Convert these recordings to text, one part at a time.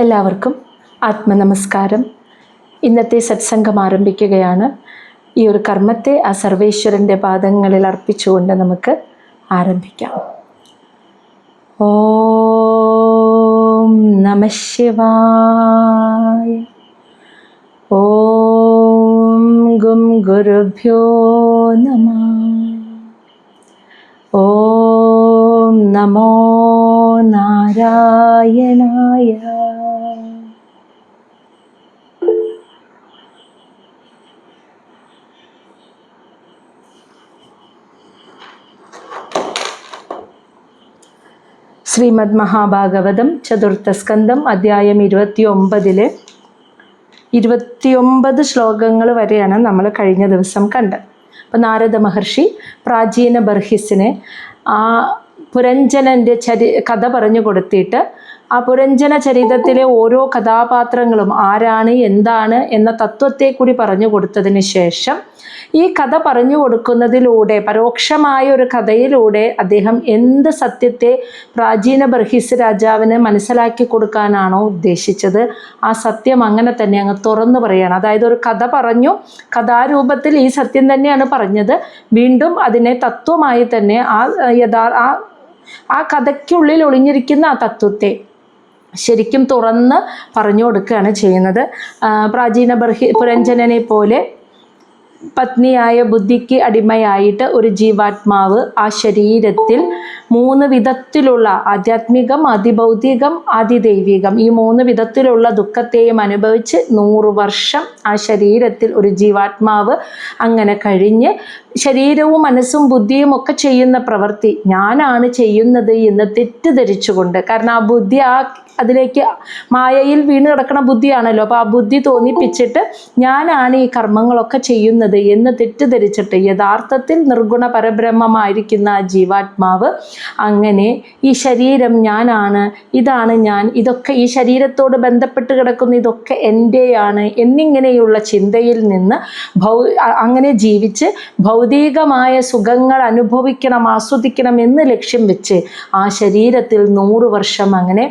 എല്ലാവർക്കും ആത്മനമസ്കാരം. ഇന്നത്തെ സത്സംഗം ആരംഭിക്കുകയാണ്. ഈ ഒരു കർമ്മത്തെ ആ സർവേശ്വരൻ്റെ പാദങ്ങളിൽ അർപ്പിച്ചുകൊണ്ട് നമുക്ക് ആരംഭിക്കാം. ഓം നമഃ ശിവായ. ഓം ഗും ഗുരുഭ്യോ നമഃ. ഓം നമോ നാരായണായ. ശ്രീമദ് മഹാഭാഗവതം ചതുർത്ഥസ്കന്ധം അധ്യായം 29 29 ശ്ലോകങ്ങൾ വരെയാണ് നമ്മൾ കഴിഞ്ഞ ദിവസം കണ്ടത്. അപ്പോൾ നാരദ മഹർഷി പ്രാചീന ബർഹിസിനെ ആ പുരഞ്ജനൻ്റെ കഥ പറഞ്ഞു കൊടുത്തിട്ട് ആ പുരഞ്ജന ചരിതത്തിലെ ഓരോ കഥാപാത്രങ്ങളും ആരാണ് എന്താണ് എന്ന തത്വത്തെ കൂടി പറഞ്ഞു കൊടുത്തതിന് ശേഷം ഈ കഥ പറഞ്ഞു കൊടുക്കുന്നതിലൂടെ പരോക്ഷമായ ഒരു കഥയിലൂടെ അദ്ദേഹം എന്ത് സത്യത്തെ പ്രാചീന ബർഹിസ് രാജാവിന് മനസ്സിലാക്കി കൊടുക്കാനാണോ ഉദ്ദേശിച്ചത് ആ സത്യം അങ്ങനെ തന്നെ അങ്ങ് തുറന്നു പറയാണ്. അതായത് ഒരു കഥ പറഞ്ഞു, കഥാരൂപത്തിൽ ഈ സത്യം തന്നെയാണ് പറഞ്ഞത്, വീണ്ടും അതിനെ തത്വമായി തന്നെ ആ കഥയ്ക്കുള്ളിൽ ഒളിഞ്ഞിരിക്കുന്ന ആ തത്വത്തെ ശരിക്കും തുറന്ന് പറഞ്ഞു കൊടുക്കുകയാണ് ചെയ്യുന്നത്. പ്രാചീന പുരഞ്ജനനെ പോലെ പത്നിയായ ബുദ്ധിക്ക് അടിമയായിട്ട് ഒരു ജീവാത്മാവ് ആ ശരീരത്തിൽ 3 വിധത്തിലുള്ള ആധ്യാത്മികം, അതിഭൗതികം, അതിദൈവികം ഈ 3 വിധത്തിലുള്ള ദുഃഖത്തെയും അനുഭവിച്ച് 100 വർഷം ആ ശരീരത്തിൽ ഒരു ജീവാത്മാവ് അങ്ങനെ കഴിഞ്ഞ് ശരീരവും മനസ്സും ബുദ്ധിയും ഒക്കെ ചെയ്യുന്ന പ്രവൃത്തി ഞാനാണ് ചെയ്യുന്നത് എന്ന് തെറ്റിദ്ധരിച്ചുകൊണ്ട്, കാരണം ആ ബുദ്ധി അതിലേക്ക് മായയിൽ വീണ് കിടക്കുന്ന ബുദ്ധിയാണല്ലോ, അപ്പോൾ ആ ബുദ്ധി തോന്നിപ്പിച്ചിട്ട് ഞാനാണ് ഈ കർമ്മങ്ങളൊക്കെ ചെയ്യുന്നത് എന്ന് തെറ്റിദ്ധരിച്ചിട്ട് യഥാർത്ഥത്തിൽ നിർഗുണ പരബ്രഹ്മമായിരിക്കുന്ന ആ ജീവാത്മാവ് അങ്ങനെ ഈ ശരീരം ഞാനാണ്, ഇതാണ് ഞാൻ, ഇതൊക്കെ ഈ ശരീരത്തോട് ബന്ധപ്പെട്ട് കിടക്കുന്ന ഇതൊക്കെ എൻ്റെയാണ് എന്നിങ്ങനെയുള്ള ചിന്തയിൽ നിന്ന് അങ്ങനെ ജീവിച്ച് ഭൗതികമായ സുഖങ്ങൾ അനുഭവിക്കണം, ആസ്വദിക്കണം എന്ന് ലക്ഷ്യം വെച്ച് ആ ശരീരത്തിൽ 100 വർഷം അങ്ങനെ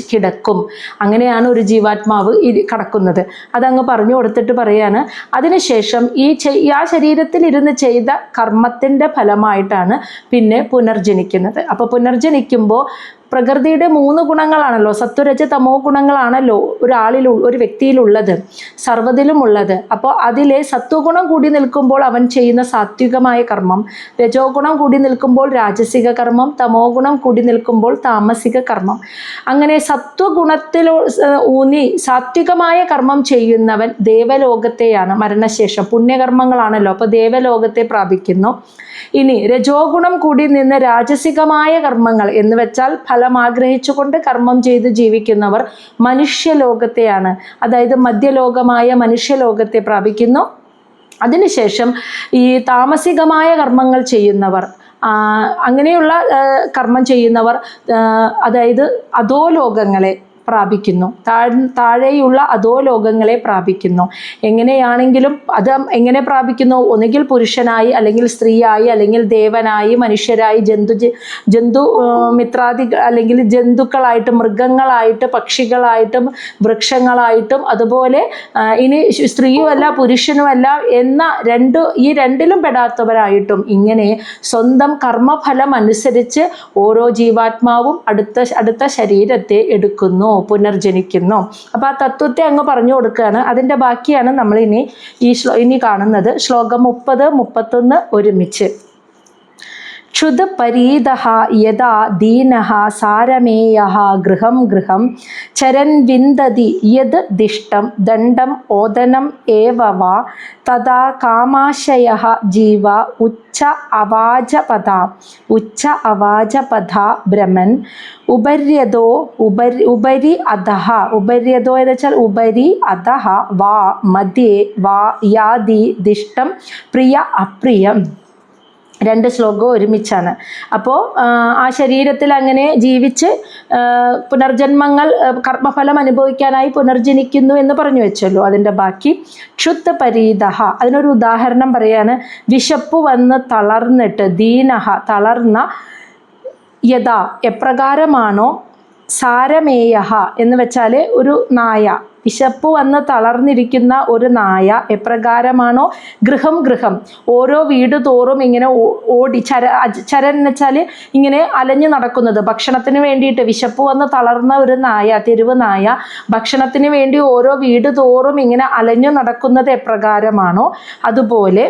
കിടക്കും. അങ്ങനെയാണ് ഒരു ജീവാത്മാവ് കടക്കുന്നത്. അതങ്ങ് പറഞ്ഞു കൊടുത്തിട്ട് പറയാണ്, അതിനുശേഷം ആ ശരീരത്തിൽ ഇരുന്ന് ചെയ്ത കർമ്മത്തിൻ്റെ ഫലമായിട്ടാണ് പിന്നെ പുനർജനിക്കുന്നത്. അപ്പോൾ പുനർജനിക്കുമ്പോൾ പ്രകൃതിയുടെ 3 ഗുണങ്ങളാണല്ലോ, സത്വരജ തമോ ഗുണങ്ങളാണല്ലോ ഒരു വ്യക്തിയിലുള്ളത്, സർവ്വതിലും ഉള്ളത്. അപ്പോൾ അതിലെ സത്വഗുണം കൂടി നിൽക്കുമ്പോൾ അവൻ ചെയ്യുന്ന സാത്വികമായ കർമ്മം, രജോ ഗുണം കൂടി നിൽക്കുമ്പോൾ രാജസിക കർമ്മം, തമോ ഗുണം കൂടി നിൽക്കുമ്പോൾ താമസിക കർമ്മം. അങ്ങനെ സത്വഗുണത്തിൽ ഊന്നി സാത്വികമായ കർമ്മം ചെയ്യുന്നവൻ ദേവലോകത്തെയാണ് മരണശേഷം, പുണ്യകർമ്മങ്ങളാണല്ലോ, അപ്പോൾ ദേവലോകത്തെ പ്രാപിക്കുന്നു. ഇനി രജോ ഗുണം കൂടി നിന്ന് രാജസികമായ കർമ്മങ്ങൾ എന്ന് വെച്ചാൽ ഫലം ആഗ്രഹിച്ചുകൊണ്ട് കർമ്മം ചെയ്ത് ജീവിക്കുന്നവർ മനുഷ്യലോകത്തെയാണ്, അതായത് മധ്യലോകമായ മനുഷ്യലോകത്തെ പ്രാപിക്കുന്നു. അതിനുശേഷം ഈ താമസികമായ കർമ്മങ്ങൾ ചെയ്യുന്നവർ, അങ്ങനെയുള്ള കർമ്മം ചെയ്യുന്നവർ അതായത് അധോലോകങ്ങളെ പ്രാപിക്കുന്നു, താഴെയുള്ള അധോലോകങ്ങളെ പ്രാപിക്കുന്നു. എങ്ങനെയാണെങ്കിലും അത് എങ്ങനെ പ്രാപിക്കുന്നു? ഒന്നുകിൽ പുരുഷനായി, അല്ലെങ്കിൽ സ്ത്രീയായി, അല്ലെങ്കിൽ ദേവനായി, മനുഷ്യരായി, ജന്തു മിത്രാദി അല്ലെങ്കിൽ ജന്തുക്കളായിട്ടും മൃഗങ്ങളായിട്ട് പക്ഷികളായിട്ടും വൃക്ഷങ്ങളായിട്ടും അതുപോലെ ഇനി സ്ത്രീയുമല്ല പുരുഷനുമല്ല എന്ന ഈ രണ്ടിലും പെടാത്തവരായിട്ടും ഇങ്ങനെ സ്വന്തം കർമ്മഫലം അനുസരിച്ച് ഓരോ ജീവാത്മാവും അടുത്ത ശരീരത്തെ എടുക്കുന്നു, പുനർജനിക്കുന്നു. അപ്പോൾ ആ തത്വത്തെ അങ്ങ് പറഞ്ഞു കൊടുക്കുകയാണ്. അതിൻ്റെ ബാക്കിയാണ് നമ്മൾ ഇനി കാണുന്നത്. ശ്ലോകം 30, 31 ഒരുമിച്ച്. ക്ഷുത് പരീതഃ യഥാ ദീനഃ സാരമേയഃ ഗൃഹം ഗൃഹം ചരൻ വിന്ദതി യത് ദിഷ്ടം ദണ്ഡം ഓദനം ഏവ വാ തഥാ കാമാശയഃ ജീവ ഉച്ച അവാചപഥ ഭ്രമൻ ഉപരി അധഃ എന്ന് വെച്ചാൽ ഉപരി അധഃ വാ മധ്യേ വാ യാതി ദിഷ്ടം പ്രിയ അപ്രിയം. 2 ശ്ലോകവും ഒരുമിച്ചാണ്. അപ്പോൾ ആ ശരീരത്തിൽ അങ്ങനെ ജീവിച്ച് പുനർജന്മങ്ങൾ കർമ്മഫലം അനുഭവിക്കാനായി പുനർജനിക്കുന്നു എന്ന് പറഞ്ഞു വെച്ചല്ലോ. അതിൻ്റെ ബാക്കി ക്ഷുത് പരീതഃ, അതിനൊരു ഉദാഹരണം പറയാണ്. വിശപ്പ് വന്ന് തളർന്നിട്ട്, ദീനഃ തളർന്ന, യഥാ എപ്രകാരമാണോ സാരമേയഹ എന്ന് വെച്ചാൽ ഒരു നായ, വിശപ്പ് വന്ന് തളർന്നിരിക്കുന്ന ഒരു നായ എപ്രകാരമാണോ ഗൃഹം ഗൃഹം ഓരോ വീട് തോറും ഇങ്ങനെ ഓടി ചരൻ എന്ന് വെച്ചാൽ ഇങ്ങനെ അലഞ്ഞു നടക്കുന്നത്, ഭക്ഷണത്തിന് വേണ്ടിയിട്ട് വിശപ്പ് വന്ന് തളർന്ന ഒരു നായ, തെരുവ് നായ ഭക്ഷണത്തിന് വേണ്ടി ഓരോ വീട് തോറും ഇങ്ങനെ അലഞ്ഞു നടക്കുന്നത് എപ്രകാരമാണോ അതുപോലെ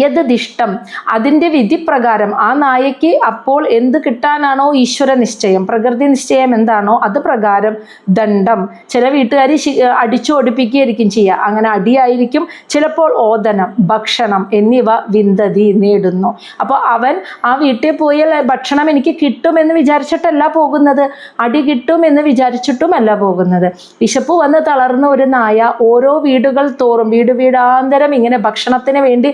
യദിഷ്ടം അതിൻ്റെ വിധിപ്രകാരം ആ നായയ്ക്ക് അപ്പോൾ എന്ത് കിട്ടാനാണോ ഈശ്വര നിശ്ചയം, പ്രകൃതി നിശ്ചയം എന്താണോ അത് പ്രകാരം ദണ്ഡം, ചില വീട്ടുകാർ അടിച്ചു ഓടിപ്പിക്കുകയായിരിക്കും ചെയ്യുക, അങ്ങനെ അടിയായിരിക്കും, ചിലപ്പോൾ ഓദനം ഭക്ഷണം എന്നിവ വിന്തതി നേടുന്നു. അപ്പോൾ അവൻ ആ വീട്ടിൽ പോയി ഭക്ഷണം എനിക്ക് കിട്ടുമെന്ന് വിചാരിച്ചിട്ടല്ല പോകുന്നത്, അടി കിട്ടുമെന്ന് വിചാരിച്ചിട്ടുമല്ല പോകുന്നത്. വിശപ്പ് വന്ന് തളർന്ന ഒരു നായ ഓരോ വീടുകൾ തോറും വീടാന്തരം ഇങ്ങനെ ഭക്ഷണത്തിന് വേണ്ടി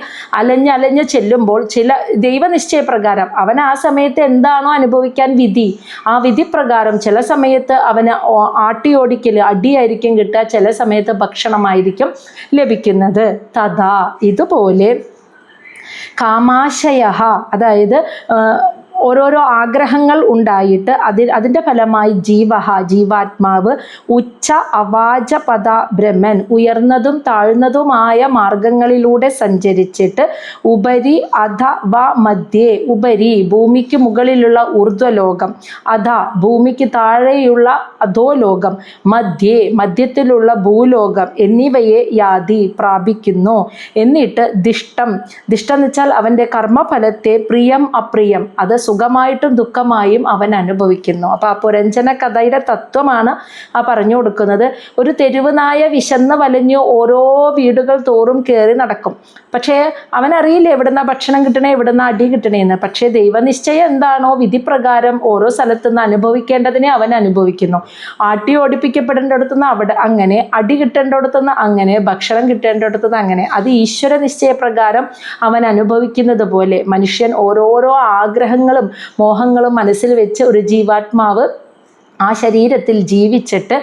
അലഞ്ഞ് ചെല്ലുമ്പോൾ ചില ദൈവനിശ്ചയപ്രകാരം അവൻ ആ സമയത്ത് എന്താണോ അനുഭവിക്കാൻ വിധി, ആ വിധി പ്രകാരം ചില സമയത്ത് അവന് ആട്ടിയോടിക്കൽ അടിയായിരിക്കും കിട്ടുക, ചില സമയത്ത് ഭക്ഷണമായിരിക്കും ലഭിക്കുന്നത്. തഥാ ഇതുപോലെ കാമാശയ അതായത് ഓരോരോ ആഗ്രഹങ്ങൾ ഉണ്ടായിട്ട് അതിൻ്റെ ഫലമായി ജീവാത്മാവ് ഉച്ച അവാചപദ ബ്രഹ്മൻ ഉയർന്നതും താഴ്ന്നതുമായ മാർഗങ്ങളിലൂടെ സഞ്ചരിച്ചിട്ട് ഉപരി അധ വ മധ്യേ, ഉപരി ഭൂമിക്ക് മുകളിലുള്ള ഊർധ്വലോകം, അധ ഭൂമിക്ക് താഴെയുള്ള അധോലോകം, മധ്യത്തിലുള്ള ഭൂലോകം എന്നിവയെ യാതി പ്രാപിക്കുന്നു. എന്നിട്ട് ദിഷ്ടം എന്ന് വെച്ചാൽ അവൻ്റെ കർമ്മഫലത്തെ പ്രിയം അപ്രിയം അത് സുഖമായിട്ടും ദുഃഖമായും അവൻ അനുഭവിക്കുന്നു. അപ്പോൾ ആ പുരഞ്ജന കഥയുടെ തത്വമാണ് ആ പറഞ്ഞു കൊടുക്കുന്നത്. ഒരു തെരുവ് നായ വിശന്ന് വലഞ്ഞു ഓരോ വീടുകൾ തോറും കയറി നടക്കും, പക്ഷേ അവനറിയില്ല എവിടുന്ന ഭക്ഷണം കിട്ടണേ എവിടുന്ന അടി കിട്ടണേന്ന്. പക്ഷേ ദൈവനിശ്ചയം എന്താണോ വിധിപ്രകാരം ഓരോ സ്ഥലത്തുനിന്ന് അനുഭവിക്കേണ്ടതിനെ അവൻ അനുഭവിക്കുന്നു. ആട്ടി ഓടിപ്പിക്കപ്പെടേണ്ടിടത്തുനിന്ന് അവിടെ അങ്ങനെ, അടി കിട്ടേണ്ടിടത്തുനിന്ന് അങ്ങനെ, ഭക്ഷണം കിട്ടേണ്ടിടത്തുനിന്ന് അങ്ങനെ, അത് ഈശ്വര നിശ്ചയപ്രകാരം അവൻ അനുഭവിക്കുന്നത് പോലെ മനുഷ്യൻ ഓരോരോ ആഗ്രഹങ്ങളും മോഹങ്ങളും മനസ്സിൽ വെച്ച് ഒരു ജീവാത്മാവ് ആ ശരീരത്തിൽ ജീവിച്ചിട്ട്